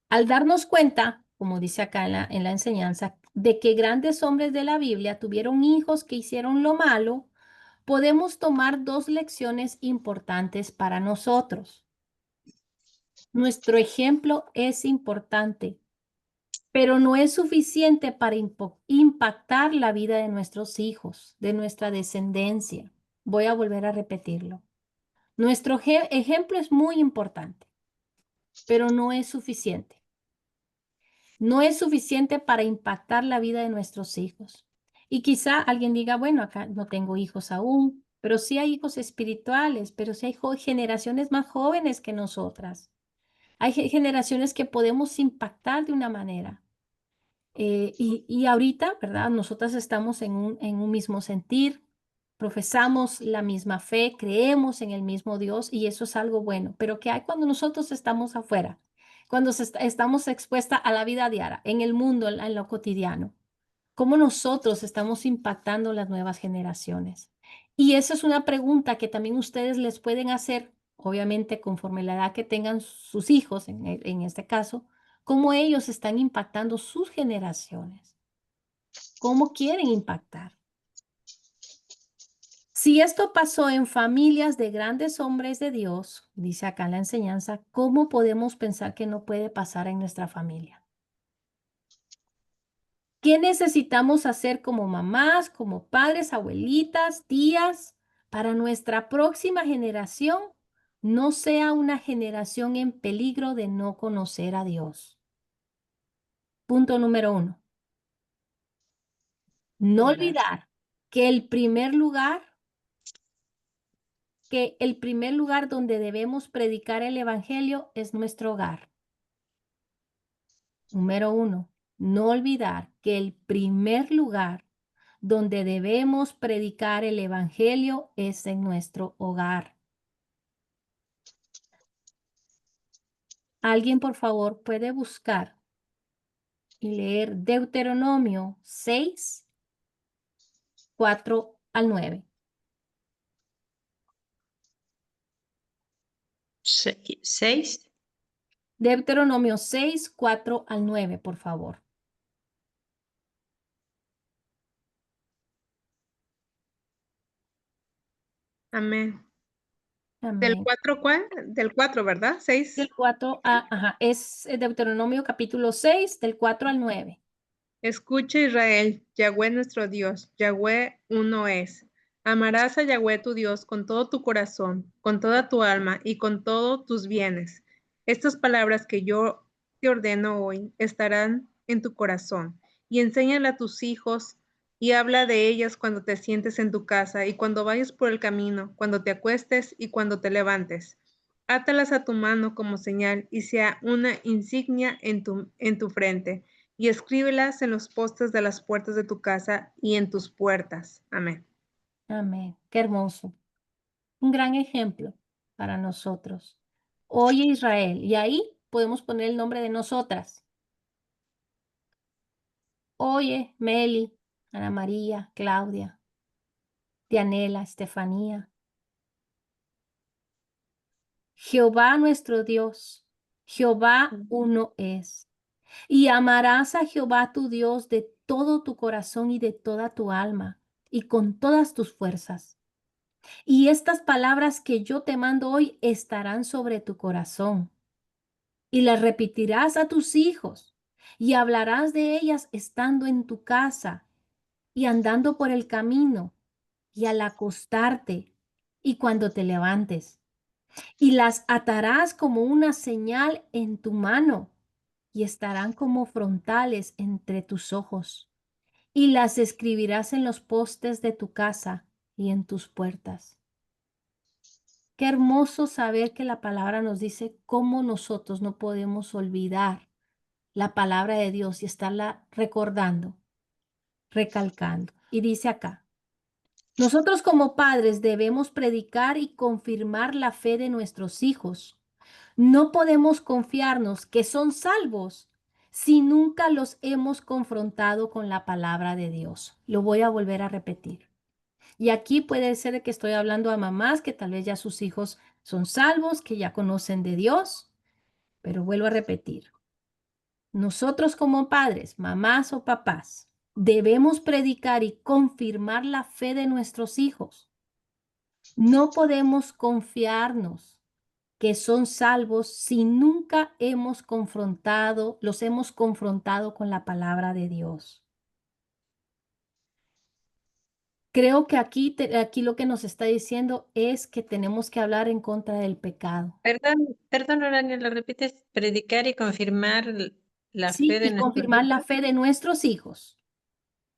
Al darnos cuenta, como dice acá en la enseñanza, de que grandes hombres de la Biblia tuvieron hijos que hicieron lo malo, podemos tomar dos lecciones importantes para nosotros. Nuestro ejemplo es importante, pero no es suficiente para impactar la vida de nuestros hijos, de nuestra descendencia. Voy a volver a repetirlo. Nuestro ejemplo es muy importante, pero no es suficiente. No es suficiente para impactar la vida de nuestros hijos. Y quizá alguien diga, bueno, acá no tengo hijos aún, pero sí hay hijos espirituales, pero sí hay generaciones más jóvenes que nosotras. Hay generaciones que podemos impactar de una manera. Y ahorita, ¿verdad? Nosotras estamos en un mismo sentir, profesamos la misma fe, creemos en el mismo Dios y eso es algo bueno. Pero ¿qué hay cuando nosotros estamos afuera? Cuando estamos expuestas a la vida diaria, en el mundo, en lo cotidiano. ¿Cómo nosotros estamos impactando las nuevas generaciones? Y esa es una pregunta que también ustedes les pueden hacer, obviamente conforme la edad que tengan sus hijos, en este caso, cómo ellos están impactando sus generaciones, cómo quieren impactar. Si esto pasó en familias de grandes hombres de Dios, dice acá en la enseñanza, ¿cómo podemos pensar que no puede pasar en nuestra familia? ¿Qué necesitamos hacer como mamás, como padres, abuelitas, tías, para nuestra próxima generación no sea una generación en peligro de no conocer a Dios? Punto número 1. No Orar. olvidar que el primer lugar donde debemos predicar el evangelio es nuestro hogar. Número 1. No olvidar que el primer lugar donde debemos predicar el evangelio es en nuestro hogar. Alguien, por favor, puede buscar y leer Deuteronomio 6, 4 al 9. 6. Deuteronomio 6, 4 al 9, por favor. Amén. ¿Del Amén. 4 cuál? Del 4, ¿verdad? 6. Del 4 a, ajá, es Deuteronomio capítulo 6, del 4 al 9. Escucha Israel, Yahweh nuestro Dios, Yahweh uno es. Amarás a Yahweh tu Dios con todo tu corazón, con toda tu alma y con todos tus bienes. Estas palabras que yo te ordeno hoy estarán en tu corazón y enséñala a tus hijos y habla de ellas cuando te sientes en tu casa y cuando vayas por el camino, cuando te acuestes y cuando te levantes. Átalas a tu mano como señal y sea una insignia en tu frente. y escríbelas en los postes de las puertas de tu casa y en tus puertas. Amén. Amén. Qué hermoso. Un gran ejemplo para nosotros. Oye Israel, y ahí podemos poner el nombre de nosotras. Oye, Meli, Ana María, Claudia, Dianela, Estefanía. Jehová nuestro Dios, Jehová uno es. Y amarás a Jehová tu Dios de todo tu corazón y de toda tu alma y con todas tus fuerzas. Y estas palabras que yo te mando hoy estarán sobre tu corazón. Y las repetirás a tus hijos y hablarás de ellas estando en tu casa y andando por el camino y al acostarte y cuando te levantes. Y las atarás como una señal en tu mano y estarán como frontales entre tus ojos. Y las escribirás en los postes de tu casa y en tus puertas. Qué hermoso saber que la palabra nos dice cómo nosotros no podemos olvidar la palabra de Dios y estarla recordando, recalcando. Y dice acá, nosotros como padres debemos predicar y confirmar la fe de nuestros hijos. No podemos confiarnos que son salvos si nunca los hemos confrontado con la palabra de Dios. Lo voy a volver a repetir. Y aquí puede ser que estoy hablando a mamás que tal vez ya sus hijos son salvos, que ya conocen de Dios, pero vuelvo a repetir. Nosotros como padres, mamás o papás, debemos predicar y confirmar la fe de nuestros hijos. No podemos confiarnos que son salvos si nunca los hemos confrontado con la palabra de Dios. Creo que aquí lo que nos está diciendo es que tenemos que hablar en contra del pecado. Perdón, Orania, ¿lo repites? Predicar y confirmar la Sí, fe de y nuestros confirmar la hijos. fe de nuestros hijos.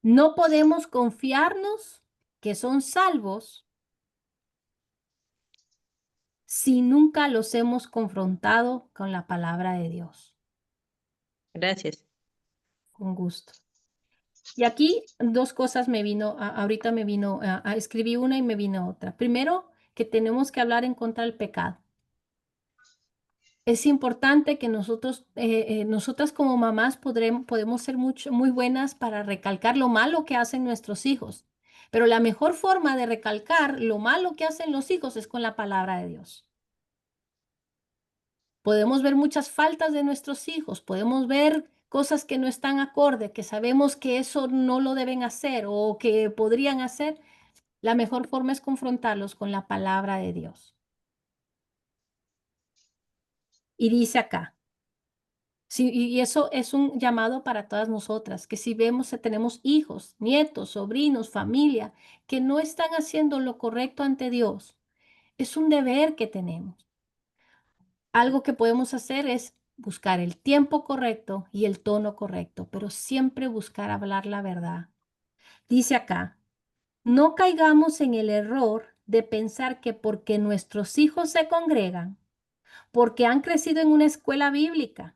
No podemos confiarnos que son salvos si nunca los hemos confrontado con la palabra de Dios. Gracias. Con gusto. Y aquí dos cosas ahorita me vino, escribí una y me vino otra. Primero, que tenemos que hablar en contra del pecado. Es importante que nosotras como mamás podemos ser muy buenas para recalcar lo malo que hacen nuestros hijos. Pero la mejor forma de recalcar lo malo que hacen los hijos es con la palabra de Dios. Podemos ver muchas faltas de nuestros hijos, podemos ver cosas que no están acorde, que sabemos que eso no lo deben hacer o que podrían hacer. La mejor forma es confrontarlos con la palabra de Dios. Y dice acá, sí, y eso es un llamado para todas nosotras, que si vemos que tenemos hijos, nietos, sobrinos, familia, que no están haciendo lo correcto ante Dios, es un deber que tenemos. Algo que podemos hacer es buscar el tiempo correcto y el tono correcto, pero siempre buscar hablar la verdad. Dice acá, no caigamos en el error de pensar que porque nuestros hijos se congregan, porque han crecido en una escuela bíblica,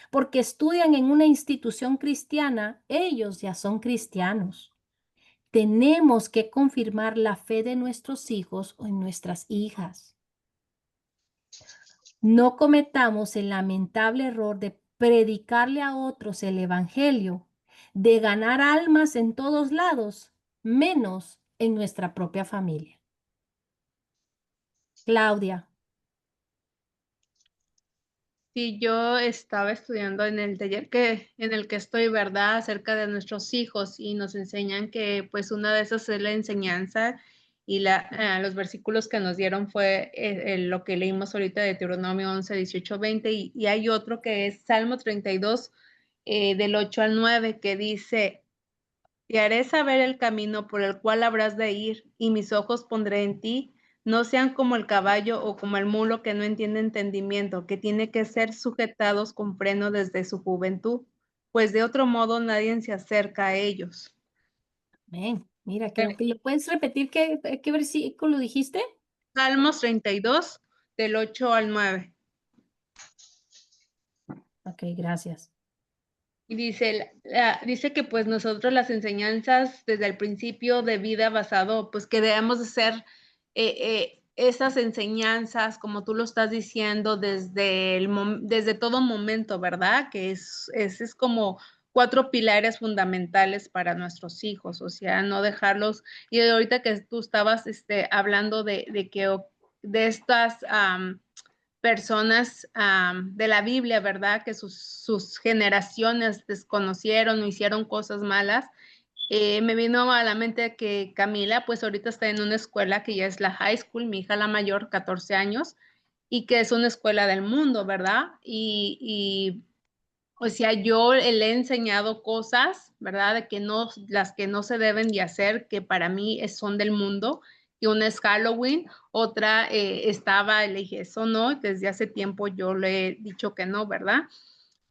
porque estudian en una institución cristiana, ellos ya son cristianos. Tenemos que confirmar la fe de nuestros hijos o en nuestras hijas. No cometamos el lamentable error de predicarle a otros el evangelio, de ganar almas en todos lados, menos en nuestra propia familia. Claudia. Sí, yo estaba estudiando en el taller en el que estoy, ¿verdad? Acerca de nuestros hijos y nos enseñan que pues una de esas es la enseñanza y los versículos que nos dieron fue lo que leímos ahorita de Deuteronomio 11, 18, 20 y hay otro que es Salmo 32 del 8 al 9 que dice, te haré saber el camino por el cual habrás de ir y mis ojos pondré en ti. No sean como el caballo o como el mulo que no entiende entendimiento, que tiene que ser sujetados con freno desde su juventud, pues de otro modo nadie se acerca a ellos. Amén. Mira, creo que lo puedes repetir. ¿Qué versículo dijiste? Salmos 32, del 8 al 9. Ok, gracias. Y dice que pues nosotros las enseñanzas desde el principio de vida basado, pues que debemos de ser esas enseñanzas, como tú lo estás diciendo, desde todo momento, ¿verdad? Que es como 4 pilares fundamentales para nuestros hijos, o sea, no dejarlos. Y ahorita que tú estabas hablando de estas personas de la Biblia, ¿verdad? Que sus generaciones desconocieron o hicieron cosas malas. Me vino a la mente que Camila, pues ahorita está en una escuela que ya es la high school, mi hija la mayor, 14 años, y que es una escuela del mundo, ¿verdad? O sea, yo le he enseñado cosas, ¿verdad? De que no, las que no se deben de hacer, que para mí son del mundo, que una es Halloween, otra le dije, eso no, desde hace tiempo yo le he dicho que no, ¿verdad?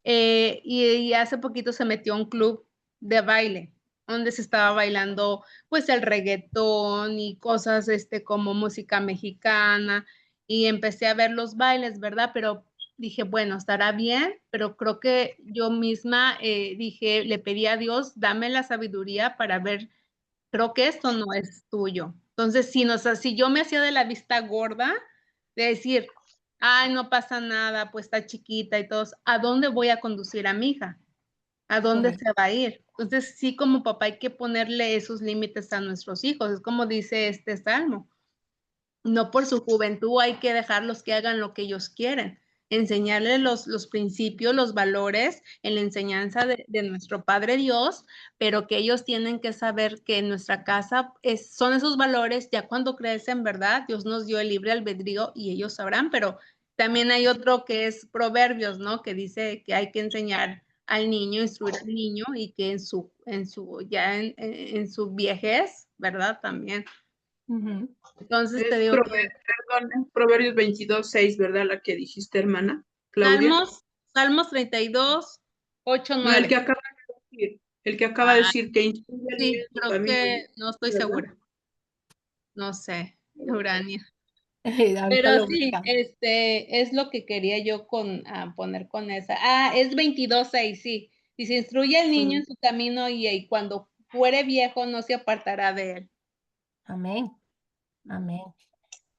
Y hace poquito se metió a un club de baile, donde se estaba bailando pues el reggaetón y cosas como música mexicana, y empecé a ver los bailes, ¿verdad? Pero dije, bueno, estará bien, pero creo que yo misma dije, le pedí a Dios, dame la sabiduría para ver, creo que esto no es tuyo. Entonces, si yo me hacía de la vista gorda, de decir, ay, no pasa nada, pues está chiquita y todos, ¿a dónde voy a conducir a mi hija? ¿A dónde Correcto. se va a ir? Entonces, sí, como papá hay que ponerle esos límites a nuestros hijos, es como dice este salmo. No por su juventud hay que dejarlos que hagan lo que ellos quieren. Enseñarles los principios, los valores en la enseñanza de nuestro Padre Dios, pero que ellos tienen que saber que en nuestra casa son esos valores, ya cuando crecen, ¿verdad? Dios nos dio el libre albedrío y ellos sabrán, pero también hay otro que es Proverbios, ¿no? Que dice que hay que enseñar al niño, instruir al niño y que en su viejez, ¿verdad? También. Ujú. Entonces te Es digo que perdón, es Proverbios 22:6, ¿verdad? La que dijiste, hermana Claudia. Salmos 32, 8, No, 9. el que acaba de Ah, decir que instruye al niño sí, en su creo camino, que no estoy ¿verdad? segura. No sé, Urania. Ahorita Pero lo sí, buscamos. es lo que quería yo poner con esa. Es 22:6, sí. Y se instruye al niño Sí. en su camino y cuando fuere viejo no se apartará de él. Amén. Amén.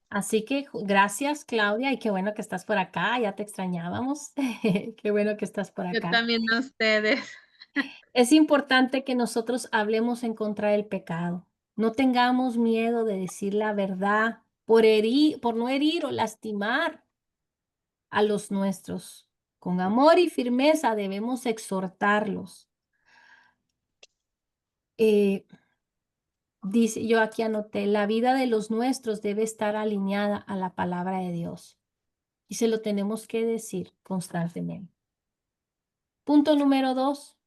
Así que gracias, Claudia, y qué bueno que estás por acá, ya te extrañábamos. Qué bueno que estás por Yo acá. también a ustedes. Es importante que nosotros hablemos en contra del pecado. No tengamos miedo de decir la verdad por no herir o lastimar a los nuestros. Con amor y firmeza debemos exhortarlos. Eh, Dice, yo aquí anoté, la vida de los nuestros debe estar alineada a la palabra de Dios. Y se lo tenemos que decir constantemente. Punto número 2.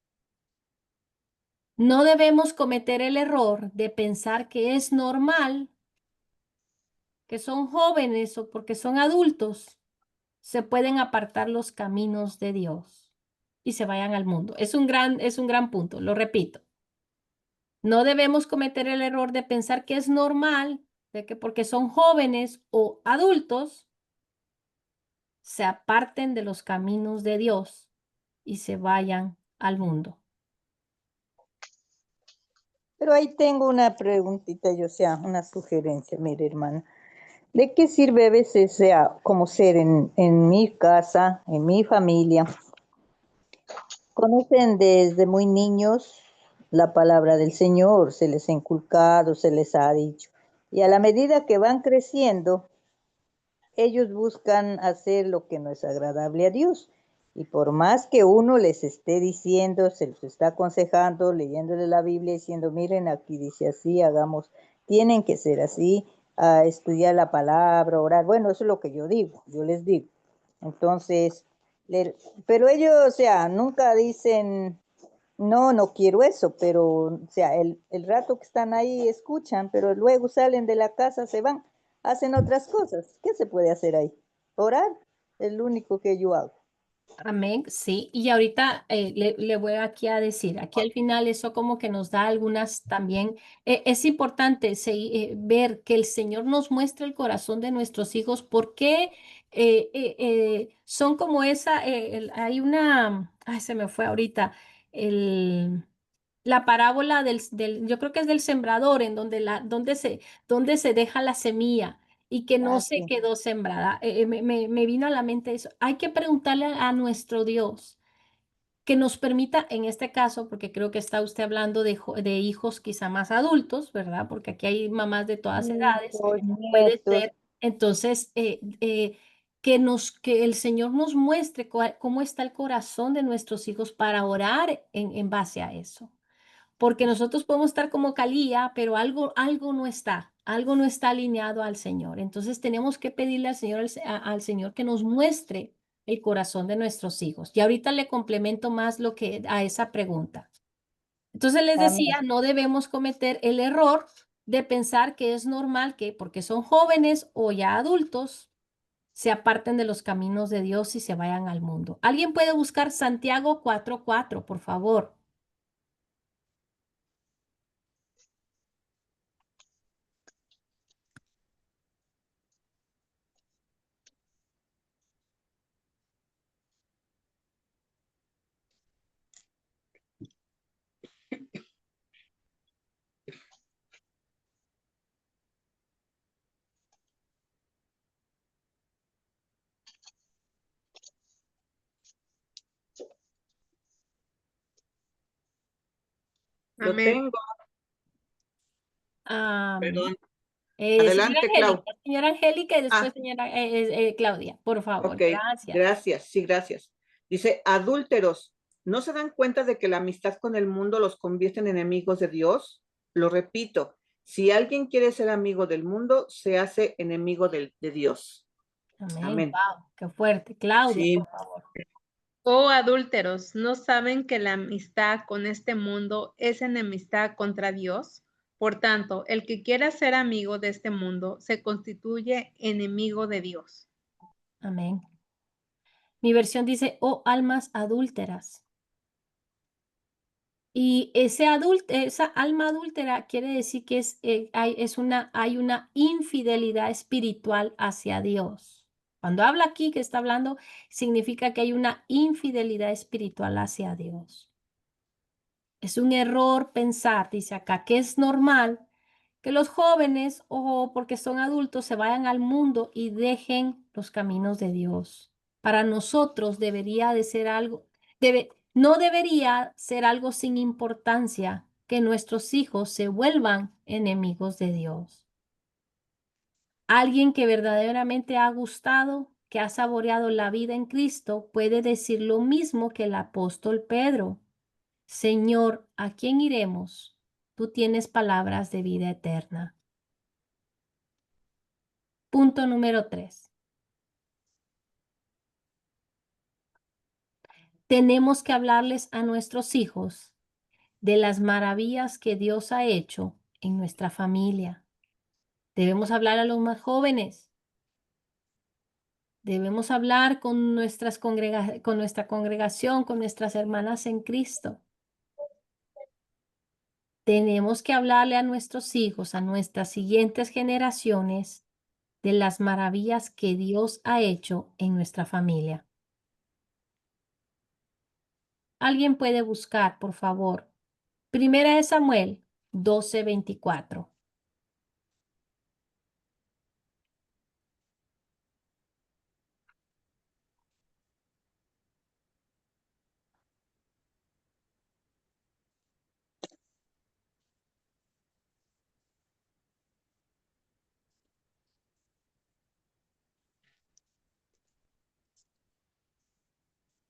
No debemos cometer el error de pensar que es normal que son jóvenes o porque son adultos, se pueden apartar los caminos de Dios y se vayan al mundo. Es un gran punto, lo repito. No debemos cometer el error de pensar que es normal de que porque son jóvenes o adultos, se aparten de los caminos de Dios y se vayan al mundo. Pero ahí tengo una preguntita, yo sea, una sugerencia, mire, hermana. ¿De qué sirve a veces, sea, como ser en mi casa, en mi familia? Conocen desde muy niños la palabra del Señor, se les ha inculcado, se les ha dicho. Y a la medida que van creciendo, ellos buscan hacer lo que no es agradable a Dios. Y por más que uno les esté diciendo, se los está aconsejando, leyéndole la Biblia, diciendo, miren, aquí dice así, hagamos, tienen que ser así, a estudiar la palabra, orar. Bueno, eso es lo que yo digo, yo les digo. Entonces, pero ellos, o sea, nunca dicen, no, no quiero eso, pero, o sea, el rato que están ahí escuchan, pero luego salen de la casa, se van, hacen otras cosas. ¿Qué se puede hacer ahí? Orar es lo único que yo hago. Amén, sí. Y ahorita le voy aquí a decir, aquí al final eso como que nos da algunas también, es importante ver que el Señor nos muestre el corazón de nuestros hijos porque son como esa, hay una, ay, se me fue ahorita, la parábola yo creo que es del sembrador, en donde se deja la semilla y que no Ah, se sí. quedó sembrada. Me vino a la mente eso. Hay que preguntarle a nuestro Dios que nos permita, en este caso, porque creo que está usted hablando de hijos quizá más adultos, ¿verdad? Porque aquí hay mamás de todas edades, Hijos, puede nietos. ser. Entonces, que el Señor nos muestre cómo está el corazón de nuestros hijos para orar en base a eso. Porque nosotros podemos estar como Calía, pero algo no está alineado al Señor. Entonces tenemos que pedirle al Señor, al Señor que nos muestre el corazón de nuestros hijos. Y ahorita le complemento más lo que a esa pregunta. Entonces les Amén. decía, no debemos cometer el error de pensar que es normal que porque son jóvenes o ya adultos se aparten de los caminos de Dios y se vayan al mundo. ¿Alguien puede buscar Santiago 4:4, por favor? Lo Amén. tengo, Amén. perdón. Adelante, Clau. Señora Angélica y después Ah, señora Claudia, por favor. ok, Gracias. gracias, sí, gracias. Dice, adúlteros, ¿no se dan cuenta de que la amistad con el mundo los convierte en enemigos de Dios? Lo repito, si alguien quiere ser amigo del mundo, se hace enemigo de Dios. Amén. Amén. Wow, qué fuerte. Claudia, Sí, por favor. Oh adúlteros, ¿no saben que la amistad con este mundo es enemistad contra Dios? Por tanto, el que quiera ser amigo de este mundo se constituye enemigo de Dios. Amén. Mi versión dice, oh almas adúlteras. Y esa alma adúltera quiere decir que hay una infidelidad espiritual hacia Dios. Cuando habla aquí que está hablando, significa que hay una infidelidad espiritual hacia Dios. Es un error pensar, dice acá, que es normal que los jóvenes o porque son adultos se vayan al mundo y dejen los caminos de Dios. Para nosotros debería de ser algo, no debería ser algo sin importancia que nuestros hijos se vuelvan enemigos de Dios. Alguien que verdaderamente ha gustado, que ha saboreado la vida en Cristo, puede decir lo mismo que el apóstol Pedro. Señor, ¿a quién iremos? Tú tienes palabras de vida eterna. Punto número 3. Tenemos que hablarles a nuestros hijos de las maravillas que Dios ha hecho en nuestra familia. Debemos hablar a los más jóvenes. Debemos hablar con nuestra congregación, con nuestras hermanas en Cristo. Tenemos que hablarle a nuestros hijos, a nuestras siguientes generaciones, de las maravillas que Dios ha hecho en nuestra familia. Alguien puede buscar, por favor, Primera de Samuel 12:24.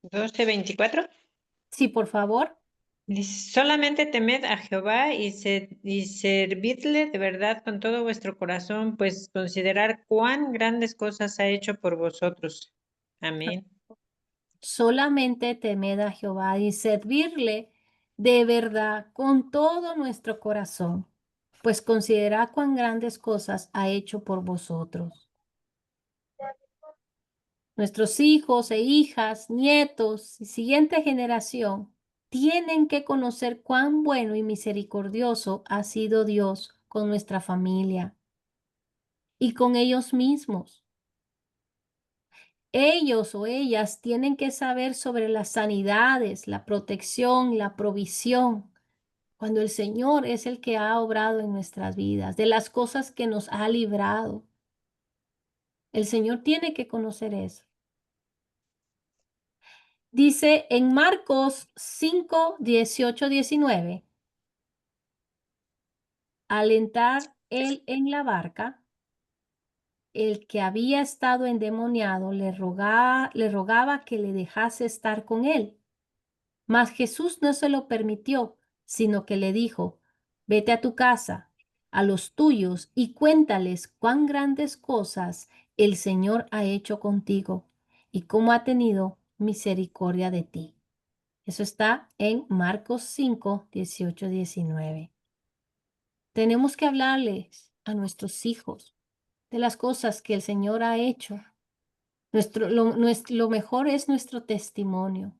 Doce veinticuatro. Sí, por favor. Dice, solamente temed a Jehová y servidle de verdad con todo vuestro corazón, pues considerar cuán grandes cosas ha hecho por vosotros. Amén. Solamente temed a Jehová y servirle de verdad con todo nuestro corazón, pues considerad cuán grandes cosas ha hecho por vosotros. Nuestros hijos e hijas, nietos y siguiente generación tienen que conocer cuán bueno y misericordioso ha sido Dios con nuestra familia y con ellos mismos. Ellos o ellas tienen que saber sobre las sanidades, la protección, la provisión, cuando el Señor es el que ha obrado en nuestras vidas, de las cosas que nos ha librado. El Señor tiene que conocer eso. Dice en Marcos 5, 18, 19, al entrar él en la barca, el que había estado endemoniado le rogaba que le dejase estar con él. Mas Jesús no se lo permitió, sino que le dijo, vete a tu casa, a los tuyos, y cuéntales cuán grandes cosas el Señor ha hecho contigo y cómo ha tenido misericordia de ti. Eso está en Marcos 5, 18, 19. Tenemos que hablarles a nuestros hijos de las cosas que el Señor ha hecho. Lo mejor es nuestro testimonio,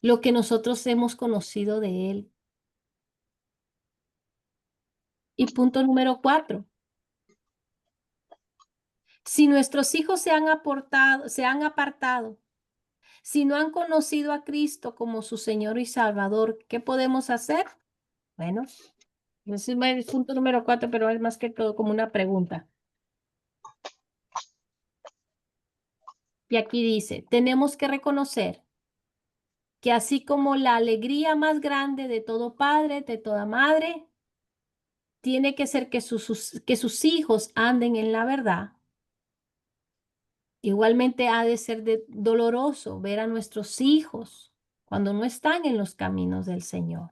lo que nosotros hemos conocido de Él. Y punto número 4. Si nuestros hijos se han apartado, si no han conocido a Cristo como su Señor y Salvador, ¿qué podemos hacer? Bueno, ese es el punto número 4, pero es más que todo como una pregunta. Y aquí dice, tenemos que reconocer que así como la alegría más grande de todo padre, de toda madre, tiene que ser que sus hijos anden en la verdad. Igualmente ha de ser doloroso ver a nuestros hijos cuando no están en los caminos del Señor.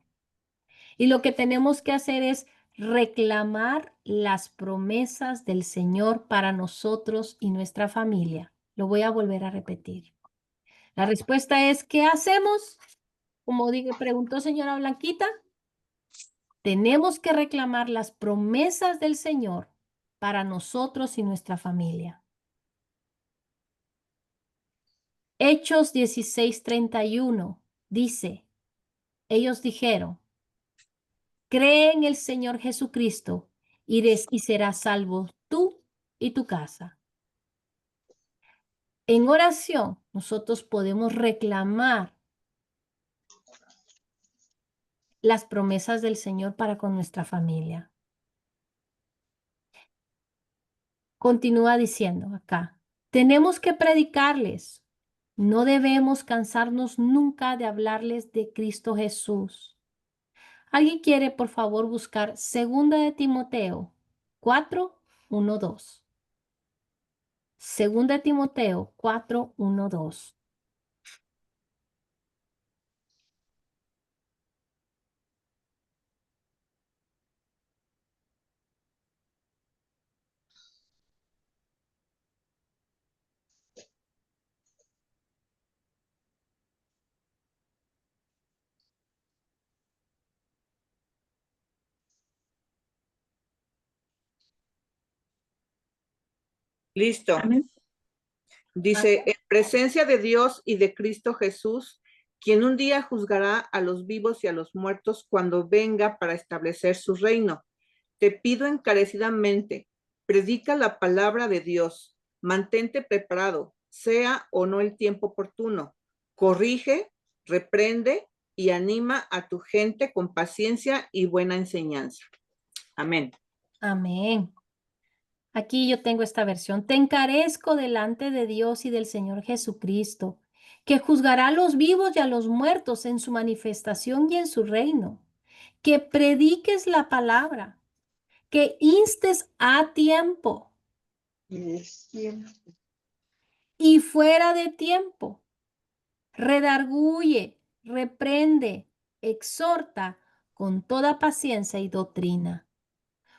Y lo que tenemos que hacer es reclamar las promesas del Señor para nosotros y nuestra familia. Lo voy a volver a repetir. La respuesta es, ¿qué hacemos? Como preguntó señora Blanquita, tenemos que reclamar las promesas del Señor para nosotros y nuestra familia. Hechos 16:31 dice, ellos dijeron, cree en el Señor Jesucristo y serás salvo tú y tu casa. En oración, nosotros podemos reclamar las promesas del Señor para con nuestra familia. Continúa diciendo acá, tenemos que predicarles. No debemos cansarnos nunca de hablarles de Cristo Jesús. ¿Alguien quiere, por favor, buscar 2 de Timoteo 4, 1, 2? 2 de Timoteo 4, 1, 2. Listo. Amén. Dice, en presencia de Dios y de Cristo Jesús, quien un día juzgará a los vivos y a los muertos cuando venga para establecer su reino. Te pido encarecidamente, predica la palabra de Dios, mantente preparado, sea o no el tiempo oportuno, corrige, reprende y anima a tu gente con paciencia y buena enseñanza. Amén. Amén. Aquí yo tengo esta versión. Te encarezco delante de Dios y del Señor Jesucristo, que juzgará a los vivos y a los muertos en su manifestación y en su reino. Que prediques la palabra, que instes a tiempo y fuera de tiempo. Redarguye, reprende, exhorta con toda paciencia y doctrina.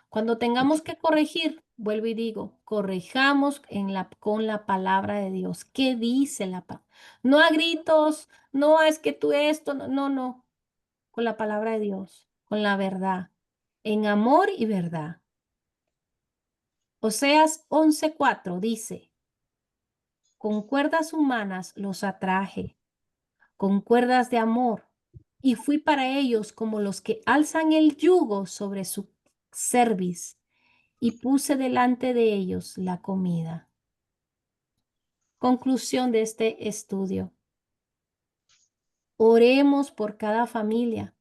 Cuando tengamos que corregir, vuelvo y digo, corrijamos con la palabra de Dios. ¿Qué dice la palabra? No a gritos, no es que tú esto, no, con la palabra de Dios, con la verdad, en amor y verdad. Oseas 11:4 dice, con cuerdas humanas los atraje, con cuerdas de amor, y fui para ellos como los que alzan el yugo sobre su cerviz, y puse delante de ellos la comida. Conclusión de este estudio. Oremos por cada familia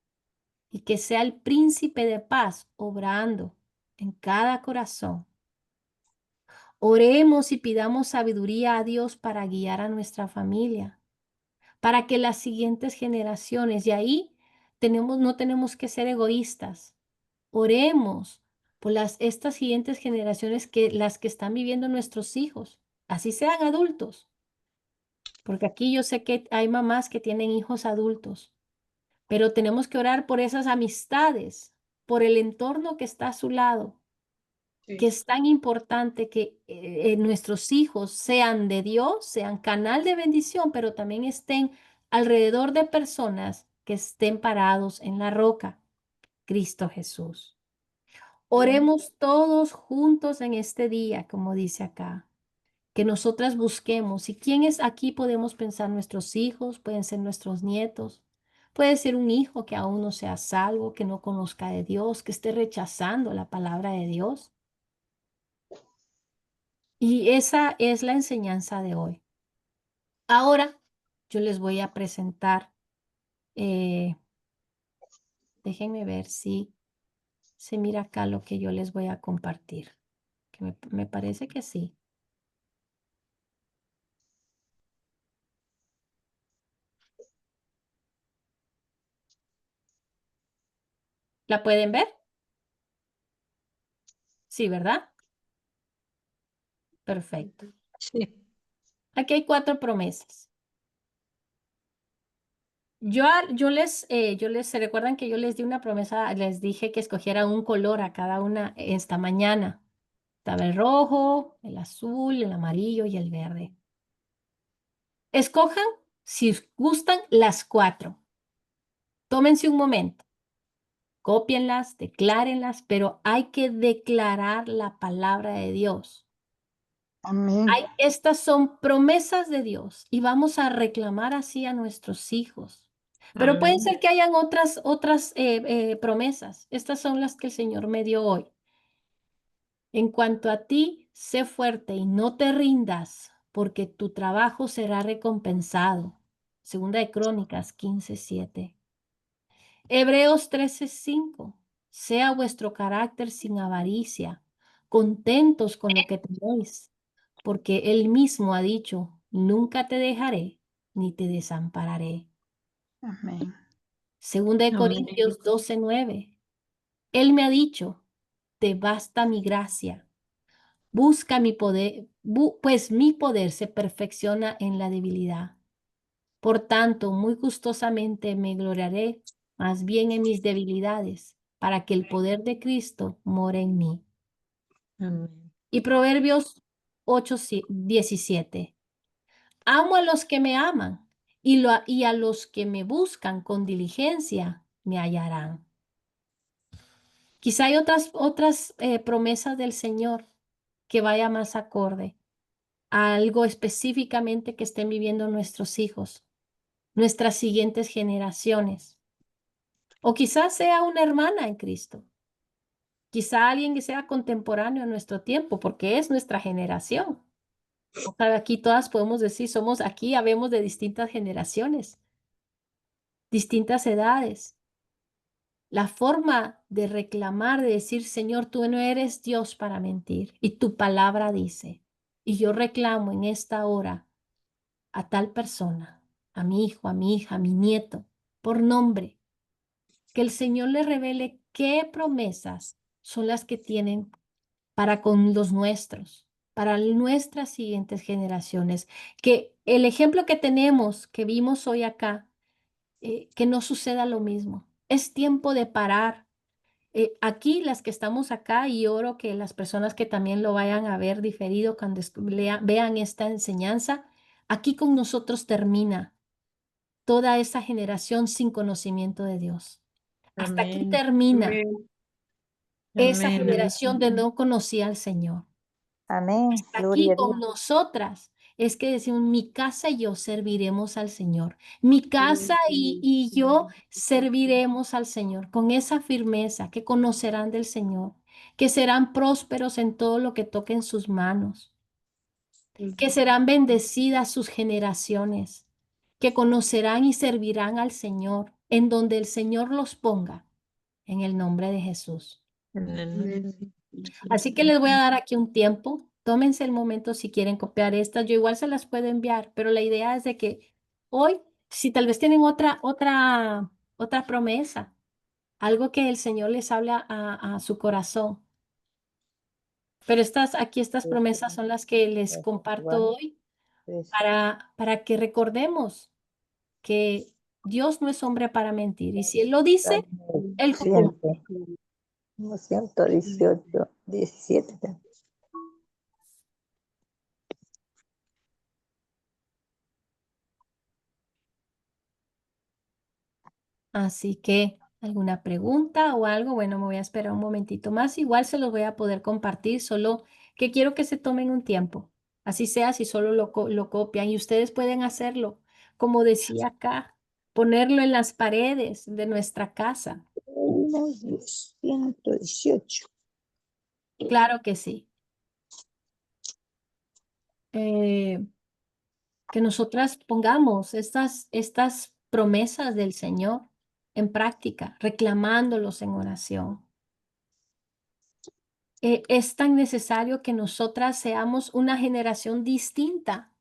y que sea el príncipe de paz obrando en cada corazón. Oremos y pidamos sabiduría a Dios para guiar a nuestra familia, para que las siguientes generaciones, y ahí no tenemos que ser egoístas. Oremos por estas siguientes generaciones, las que están viviendo nuestros hijos, así sean adultos, porque aquí yo sé que hay mamás que tienen hijos adultos, pero tenemos que orar por esas amistades, por el entorno que está a su lado, que es tan importante que nuestros hijos sean de Dios, sean canal de bendición, pero también estén alrededor de personas que estén parados en la roca, Cristo Jesús. Oremos todos juntos en este día, como dice acá, que nosotras busquemos. ¿Y quién es aquí? Podemos pensar nuestros hijos, pueden ser nuestros nietos, puede ser un hijo que aún no sea salvo, que no conozca de Dios, que esté rechazando la palabra de Dios. Y esa es la enseñanza de hoy. Ahora yo les voy a presentar, déjenme ver si se mira acá lo que yo les voy a compartir, que me parece que sí. ¿La pueden ver? Sí, ¿verdad? Perfecto. Sí. Aquí hay 4 promesas. ¿Se recuerdan que yo les di una promesa? Les dije que escogiera un color a cada una esta mañana. Estaba el rojo, el azul, el amarillo y el verde. Escojan, si gustan, las 4. Tómense un momento, cópienlas, declárenlas, pero hay que declarar la palabra de Dios. Amén. Estas son promesas de Dios y vamos a reclamar así a nuestros hijos. Pero pueden ser que hayan otras promesas. Estas son las que el Señor me dio hoy. En cuanto a ti, sé fuerte y no te rindas, porque tu trabajo será recompensado. Segunda de Crónicas 15:7. Hebreos 13:5. Sea vuestro carácter sin avaricia, contentos con lo que tenéis, porque Él mismo ha dicho, nunca te dejaré ni te desampararé. Amén. Segunda de Amén. Corintios 12:9. Él me ha dicho, te basta mi gracia. Busca mi poder, pues mi poder se perfecciona en la debilidad. Por tanto, muy gustosamente me gloriaré más bien en mis debilidades, para que el poder de Cristo more en mí. Amén. Y Proverbios 8:17. Amo a los que me aman y a los que me buscan con diligencia me hallarán. Quizá hay otras promesas del Señor que vaya más acorde a algo específicamente que estén viviendo nuestros hijos, nuestras siguientes generaciones. O quizás sea una hermana en Cristo. Quizá alguien que sea contemporáneo en nuestro tiempo, porque es nuestra generación. O sea, aquí todas podemos decir, aquí habemos de distintas generaciones, distintas edades. La forma de reclamar, de decir, Señor, tú no eres Dios para mentir, y tu palabra dice, y yo reclamo en esta hora a tal persona, a mi hijo, a mi hija, a mi nieto, por nombre, que el Señor le revele qué promesas son las que tienen para con los nuestros, para nuestras siguientes generaciones. Que el ejemplo que tenemos, que vimos hoy acá, que no suceda lo mismo. Es tiempo de parar. Aquí, las que estamos acá, y oro que las personas que también lo vayan a ver diferido cuando vean esta enseñanza, aquí con nosotros termina toda esa generación sin conocimiento de Dios. Hasta aquí Amén. termina Amén. esa Amén. Amén. generación de no conocía al Señor. Amén. Hasta Gloria aquí a Dios. con nosotras es que decimos, mi casa y yo serviremos al Señor. Mi casa y yo serviremos al Señor con esa firmeza que conocerán del Señor, que serán prósperos en todo lo que toquen sus manos. que serán bendecidas sus generaciones, que conocerán y servirán al Señor en donde el Señor los ponga, en el nombre de Jesús. Así que les voy a dar aquí un tiempo. Tómense el momento si quieren copiar estas. Yo igual se las puedo enviar, pero la idea es de que hoy, si tal vez tienen otra promesa, algo que el Señor les habla a su corazón. Pero estas promesas son las que les comparto hoy para que recordemos que Dios no es hombre para mentir. Y si Él lo dice, Él lo cumple. 118, 17. Así que, ¿alguna pregunta o algo? Bueno, me voy a esperar un momentito más. Igual se los voy a poder compartir, solo que quiero que se tomen un tiempo. Así sea, si solo lo copian y ustedes pueden hacerlo, como decía acá, ponerlo en las paredes de nuestra casa. 118. Claro que sí. Que nosotras pongamos estas promesas del Señor en práctica, reclamándolos en oración. Es tan necesario que nosotras seamos una generación distinta.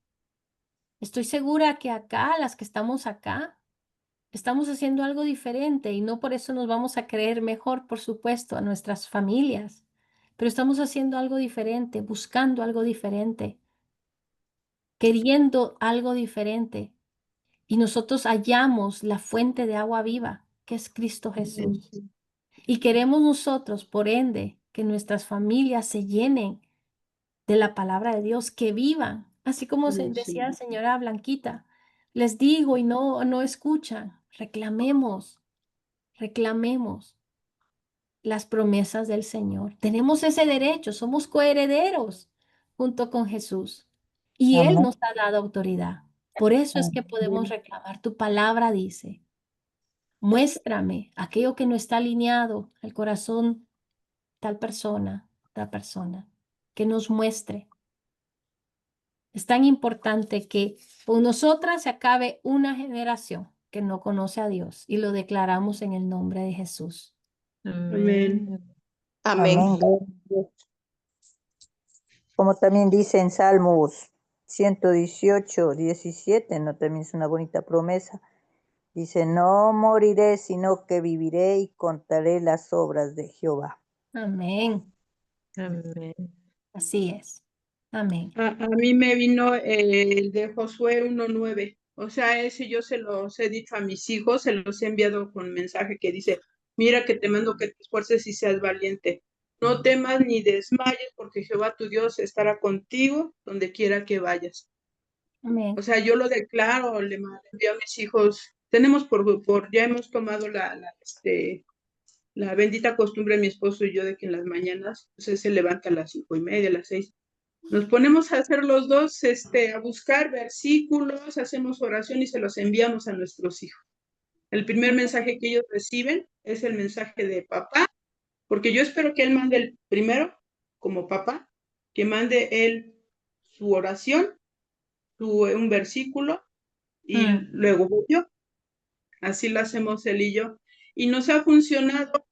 Estoy segura que acá, las que estamos acá, estamos haciendo algo diferente y no por eso nos vamos a creer mejor, por supuesto, a nuestras familias, pero estamos haciendo algo diferente, buscando algo diferente, queriendo algo diferente. Y nosotros hallamos la fuente de agua viva, que es Cristo Jesús. Y queremos nosotros, por ende, que nuestras familias se llenen de la palabra de Dios, que vivan, así como decía la señora Blanquita. Les digo y no escuchan. Reclamemos las promesas del Señor. Tenemos ese derecho, somos coherederos junto con Jesús. Y Él Amén. nos ha dado autoridad. Por eso es que podemos reclamar. Tu palabra dice, muéstrame aquello que no está alineado al corazón tal persona, que nos muestre. Es tan importante que con nosotras se acabe una generación que no conoce a Dios y lo declaramos en el nombre de Jesús. Amén. Amén. Amén. Gloria a Dios. Como también dice en Salmos 118, 17, ¿no? También es una bonita promesa. Dice, no moriré, sino que viviré y contaré las obras de Jehová. Amén. Amén. Así es. Amén. A mí me vino el de Josué 1:9. O sea, ese yo se los he dicho a mis hijos, se los he enviado con mensaje que dice, mira que te mando que te esfuerces y seas valiente. No temas ni desmayes, porque Jehová tu Dios estará contigo donde quiera que vayas. Amén. O sea, yo lo declaro, le envío a mis hijos. Tenemos ya hemos tomado la bendita costumbre, mi esposo y yo, de que en las mañanas, pues él se levanta a las 5:30, a las 6. Nos ponemos a hacer los dos, a buscar versículos, hacemos oración y se los enviamos a nuestros hijos. El primer mensaje que ellos reciben es el mensaje de papá, porque yo espero que él mande el primero, como papá, que mande él su oración, un versículo, y luego voy yo. Así lo hacemos él y yo. Y nos ha funcionado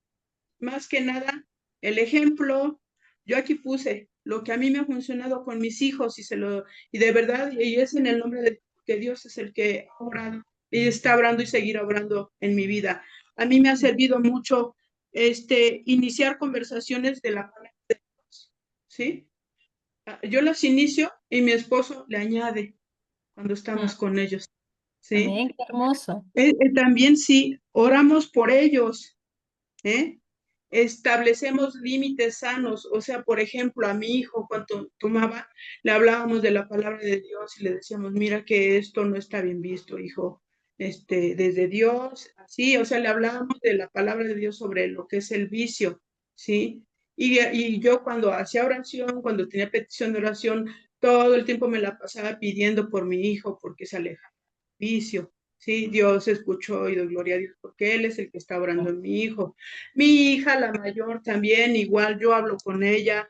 más que nada el ejemplo. Yo aquí puse lo que a mí me ha funcionado con mis hijos y de verdad, y es en el nombre de que Dios es el que ha obrado y está obrando y seguirá obrando en mi vida. A mí me ha servido mucho iniciar conversaciones de la palabra de Dios, ¿sí? Yo las inicio y mi esposo le añade cuando estamos con ellos, ¿sí? Amén. Qué hermoso. También sí, oramos por ellos, ¿eh? Establecemos límites sanos. O sea, por ejemplo, a mi hijo cuando tomaba, le hablábamos de la palabra de Dios y le decíamos, mira que esto no está bien visto, hijo, desde Dios, así, o sea, le hablábamos de la palabra de Dios sobre lo que es el vicio, ¿sí? Y yo cuando hacía oración, cuando tenía petición de oración, todo el tiempo me la pasaba pidiendo por mi hijo porque se aleja del vicio. Sí, Dios escuchó y doy gloria a Dios porque Él es el que está orando en mi hijo. Mi hija, la mayor, también, igual yo hablo con ella,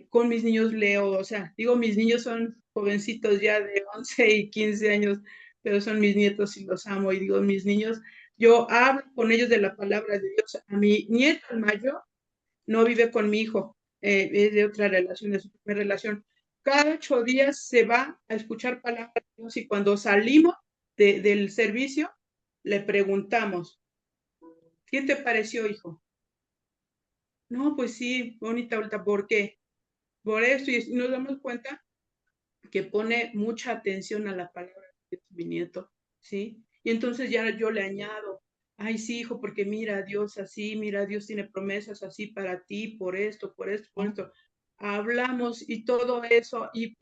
Con mis niños leo, o sea, digo, mis niños son jovencitos ya de 11 y 15 años, pero son mis nietos y los amo. Y digo, mis niños, yo hablo con ellos de la palabra de Dios. A mi nieto, el mayor, no vive con mi hijo, es de otra relación, de su primera relación. Cada 8 días se va a escuchar palabras de Dios y cuando salimos del servicio, le preguntamos, ¿qué te pareció, hijo? No, pues sí, bonita ahorita, ¿por qué? Por esto, y nos damos cuenta que pone mucha atención a la palabra de mi nieto, ¿sí? Y entonces ya yo le añado, ay, sí, hijo, porque mira, Dios así, mira, Dios tiene promesas así para ti, por esto, por esto, por esto. Hablamos y todo eso, y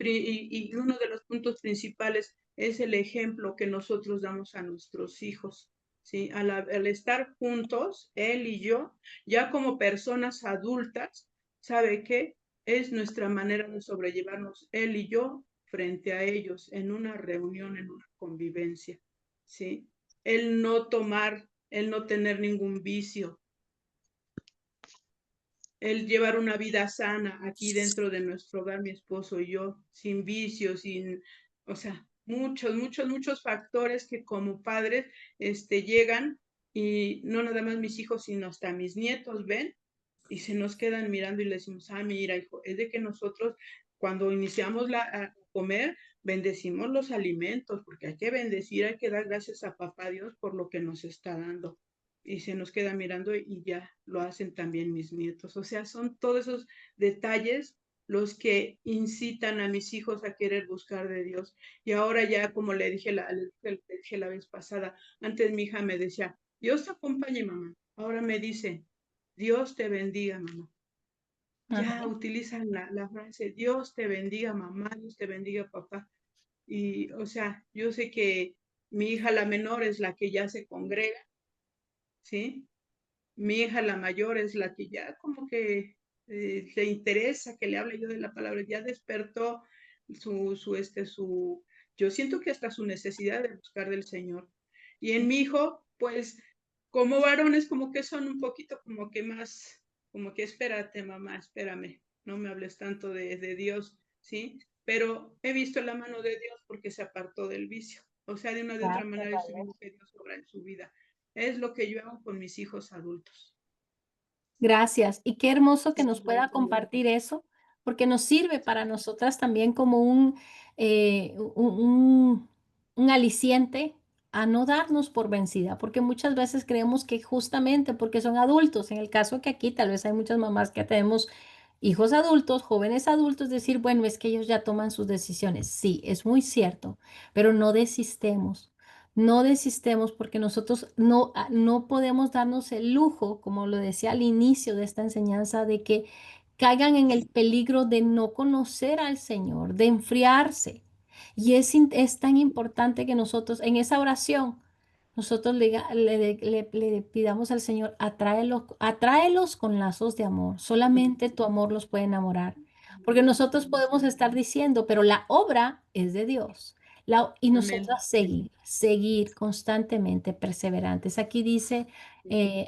uno de los puntos principales es el ejemplo que nosotros damos a nuestros hijos, ¿sí? Al estar juntos, él y yo, ya como personas adultas, ¿sabe qué? Es nuestra manera de sobrellevarnos, él y yo, frente a ellos, en una reunión, en una convivencia, ¿sí? El no tomar, el no tener ningún vicio, el llevar una vida sana aquí dentro de nuestro hogar, mi esposo y yo, sin vicios, o sea, muchos factores que como padres llegan y no nada más mis hijos, sino hasta mis nietos ven y se nos quedan mirando y le decimos, mira, hijo, es de que nosotros cuando iniciamos a comer, bendecimos los alimentos, porque hay que bendecir, hay que dar gracias a papá Dios por lo que nos está dando. Y se nos queda mirando y ya lo hacen también mis nietos. O sea, son todos esos detalles los que incitan a mis hijos a querer buscar de Dios. Y ahora ya, como le dije la vez pasada, antes mi hija me decía, Dios te acompañe, mamá. Ahora me dice, Dios te bendiga, mamá. Ya utilizan la frase, Dios te bendiga, mamá, Dios te bendiga, papá. Y, o sea, yo sé que mi hija la menor es la que ya se congrega, ¿sí? Mi hija la mayor es la que ya como que le interesa que le hable yo de la palabra, ya despertó yo siento que hasta su necesidad de buscar del Señor. Y en mi hijo, pues, como varones, como que son un poquito como que más, como que espérate, mamá, espérame, no me hables tanto de Dios, ¿sí? Pero he visto la mano de Dios porque se apartó del vicio. O sea, de una de otra manera, estoy viendo que Dios obra en su vida. Es lo que yo hago con mis hijos adultos. Gracias. Y qué hermoso que nos pueda compartir eso, porque nos sirve para nosotras también como un aliciente a no darnos por vencida, porque muchas veces creemos que justamente porque son adultos, en el caso que aquí tal vez hay muchas mamás que tenemos hijos adultos, jóvenes adultos, decir, bueno, es que ellos ya toman sus decisiones. Sí, es muy cierto, pero no desistemos. No desistemos porque nosotros no podemos darnos el lujo, como lo decía al inicio de esta enseñanza, de que caigan en el peligro de no conocer al Señor, de enfriarse. Y es tan importante que nosotros en esa oración, nosotros le pidamos al Señor, atráelos con lazos de amor. Solamente tu amor los puede enamorar. Porque nosotros podemos estar diciendo, pero la obra es de Dios. Y Amén. nosotras seguir constantemente perseverantes. Aquí dice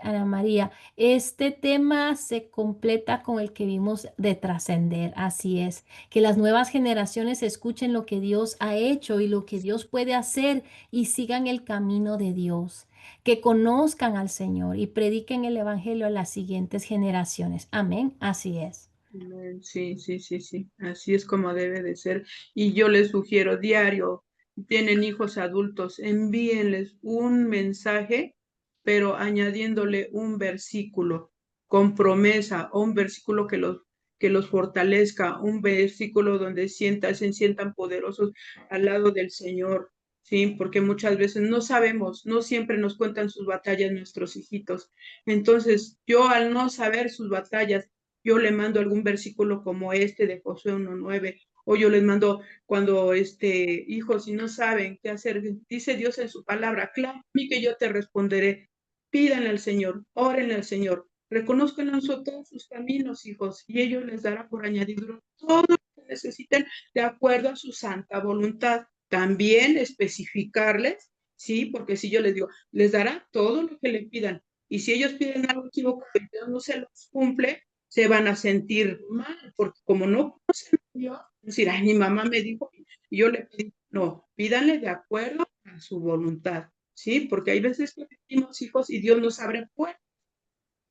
Ana María, este tema se completa con el que vimos de trascender. Así es, que las nuevas generaciones escuchen lo que Dios ha hecho y lo que Dios puede hacer y sigan el camino de Dios. Que conozcan al Señor y prediquen el Evangelio a las siguientes generaciones. Amén. Así es. Sí, así es como debe de ser. Y yo les sugiero diario, tienen hijos adultos, envíenles un mensaje, pero añadiéndole un versículo con promesa, o un versículo que los fortalezca, un versículo donde se sientan poderosos al lado del Señor, ¿sí? Porque muchas veces no sabemos, no siempre nos cuentan sus batallas nuestros hijitos. Entonces, yo al no saber sus batallas, yo le mando algún versículo como este de Josué 1:9, o yo les mando cuando, hijos, si no saben qué hacer, dice Dios en su palabra, clama a mí que yo te responderé, pídanle al Señor, órenle al Señor, reconozcan en todos sus caminos, hijos, y ellos les dará por añadidura todo lo que necesiten de acuerdo a su santa voluntad. También especificarles, ¿sí? Porque si yo les digo, les dará todo lo que le pidan, y si ellos piden algo equivocado y Dios no se los cumple, se van a sentir mal, porque como no conocen a Dios, decir, ay, mi mamá me dijo, y yo le pedí, no, pídanle de acuerdo a su voluntad, ¿sí? Porque hay veces que pedimos hijos y Dios nos abre puertas,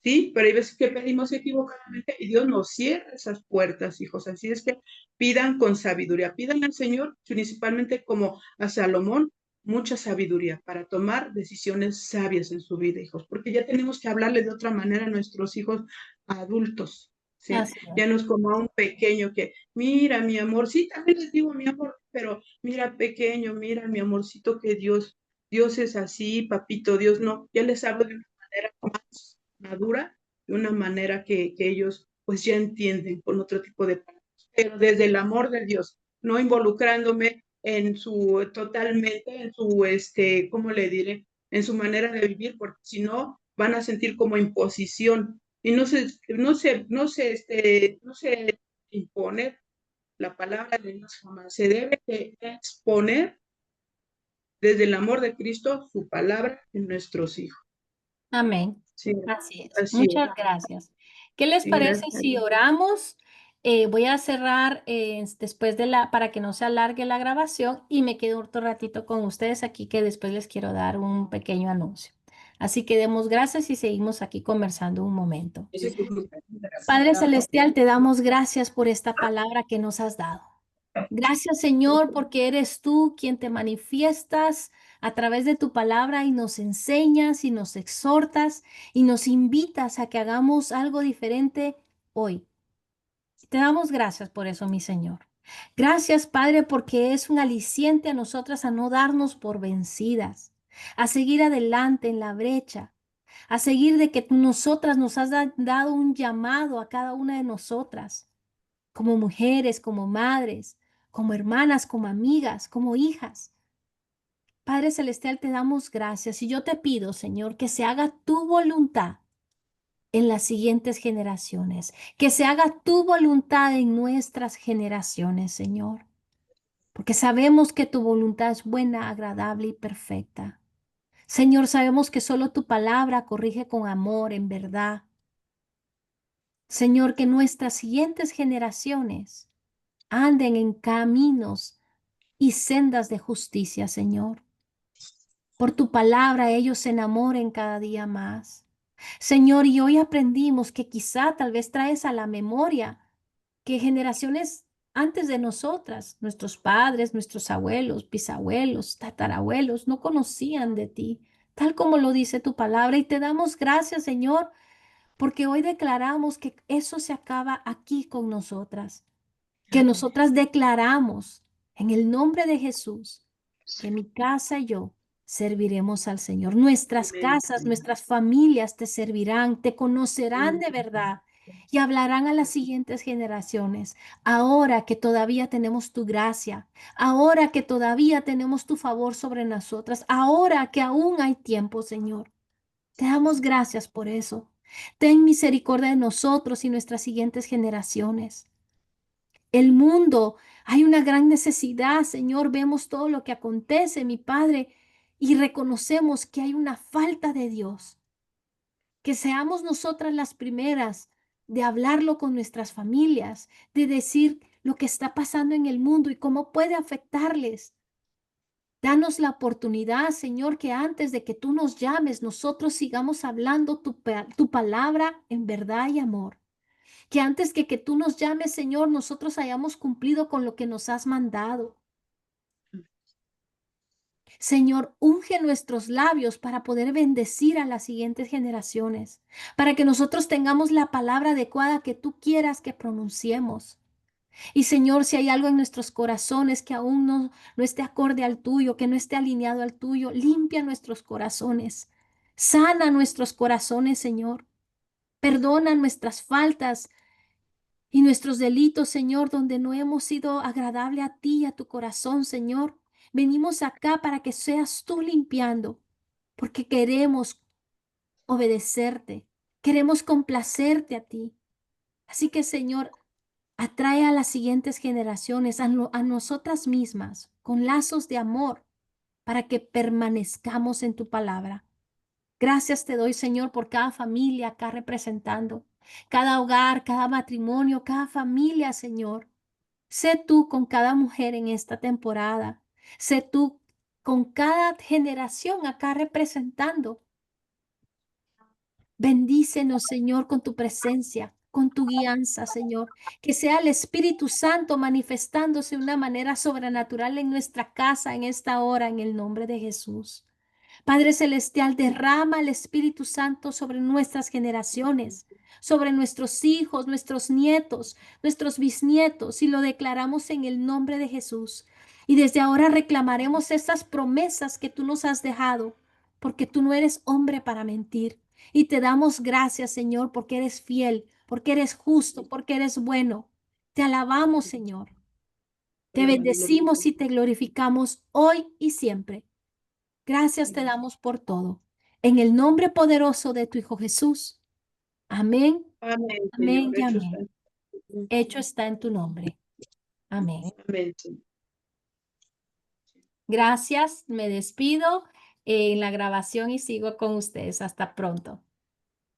¿sí? Pero hay veces que pedimos equivocadamente y Dios nos cierra esas puertas, hijos. Así es que pidan con sabiduría, pidan al Señor, principalmente como a Salomón, mucha sabiduría para tomar decisiones sabias en su vida, hijos, porque ya tenemos que hablarle de otra manera a nuestros hijos adultos, ¿sí? Así Ya es. no es como a un pequeño que, mira, mi amor, sí, también les digo mi amor, pero mira, pequeño, mira, mi amorcito, que Dios es así, papito, Dios no, ya les hablo de una manera más madura, de una manera que ellos pues ya entienden con otro tipo de palabras, pero desde el amor de Dios, no involucrándome en su, totalmente en su, ¿cómo le diré? En su manera de vivir, porque si no van a sentir como imposición y no se impone la palabra de Dios jamás, se debe de exponer desde el amor de Cristo su palabra en nuestros hijos. Amén. Sí, Así es. así es. Muchas gracias. ¿Qué les Sí, parece gracias. si oramos? Voy a cerrar después de para que no se alargue la grabación y me quedo otro ratito con ustedes aquí que después les quiero dar un pequeño anuncio. Así que demos gracias y seguimos aquí conversando un momento. Padre Celestial, te damos gracias por esta palabra que nos has dado. Gracias, Señor, porque eres tú quien te manifiestas a través de tu palabra y nos enseñas y nos exhortas y nos invitas a que hagamos algo diferente hoy. Te damos gracias por eso, mi Señor. Gracias, Padre, porque es un aliciente a nosotras a no darnos por vencidas, a seguir adelante en la brecha, a seguir de que tú nosotras nos has dado un llamado a cada una de nosotras como mujeres, como madres, como hermanas, como amigas, como hijas. Padre Celestial, te damos gracias y yo te pido, Señor, que se haga tu voluntad en las siguientes generaciones, que se haga tu voluntad en nuestras generaciones, Señor, porque sabemos que tu voluntad es buena, agradable y perfecta. Señor, sabemos que solo tu palabra corrige con amor, en verdad. Señor, que nuestras siguientes generaciones anden en caminos y sendas de justicia, Señor. Por tu palabra ellos se enamoren cada día más. Señor, y hoy aprendimos que quizá tal vez traes a la memoria que generaciones antes de nosotras, nuestros padres, nuestros abuelos, bisabuelos, tatarabuelos, no conocían de ti, tal como lo dice tu palabra. Y te damos gracias, Señor, porque hoy declaramos que eso se acaba aquí con nosotras, que nosotras declaramos en el nombre de Jesús que mi casa y yo serviremos al Señor. Nuestras Amén. casas, nuestras familias te servirán, te conocerán de verdad y hablarán a las siguientes generaciones. Ahora que todavía tenemos tu gracia, ahora que todavía tenemos tu favor sobre nosotras, ahora que aún hay tiempo, Señor. Te damos gracias por eso. Ten misericordia de nosotros y nuestras siguientes generaciones. El mundo, hay una gran necesidad, Señor. Vemos todo lo que acontece, mi Padre, y reconocemos que hay una falta de Dios. Que seamos nosotras las primeras de hablarlo con nuestras familias, de decir lo que está pasando en el mundo y cómo puede afectarles. Danos la oportunidad, Señor, que antes de que tú nos llames, nosotros sigamos hablando tu palabra en verdad y amor. Que antes que tú nos llames, Señor, nosotros hayamos cumplido con lo que nos has mandado. Señor, unge nuestros labios para poder bendecir a las siguientes generaciones, para que nosotros tengamos la palabra adecuada que tú quieras que pronunciemos. Y Señor, si hay algo en nuestros corazones que aún no esté acorde al tuyo, que no esté alineado al tuyo, limpia nuestros corazones. Sana nuestros corazones, Señor. Perdona nuestras faltas y nuestros delitos, Señor, donde no hemos sido agradable a ti y a tu corazón, Señor. Venimos acá para que seas tú limpiando, porque queremos obedecerte, queremos complacerte a ti. Así que, Señor, atrae a las siguientes generaciones, a nosotras mismas, con lazos de amor, para que permanezcamos en tu palabra. Gracias te doy, Señor, por cada familia acá representando. cada hogar, cada matrimonio, cada familia, Señor. Sé tú con cada mujer en esta temporada. Sé tú con cada generación acá representando. Bendícenos, Señor, con tu presencia, con tu guianza, Señor. Que sea el Espíritu Santo manifestándose de una manera sobrenatural en nuestra casa en esta hora, en el nombre de Jesús. Padre Celestial, derrama el Espíritu Santo sobre nuestras generaciones, sobre nuestros hijos, nuestros nietos, nuestros bisnietos, y lo declaramos en el nombre de Jesús. Y desde ahora reclamaremos esas promesas que tú nos has dejado, porque tú no eres hombre para mentir. Y te damos gracias, Señor, porque eres fiel, porque eres justo, porque eres bueno. Te alabamos, Señor. Te bendecimos y te glorificamos hoy y siempre. Gracias te damos por todo. En el nombre poderoso de tu Hijo Jesús. Amén, Amén, amén Señor. y Hecho está. amén. Hecho está en tu nombre. Amén. Amén, Señor. Gracias, me despido en la grabación y sigo con ustedes. Hasta pronto.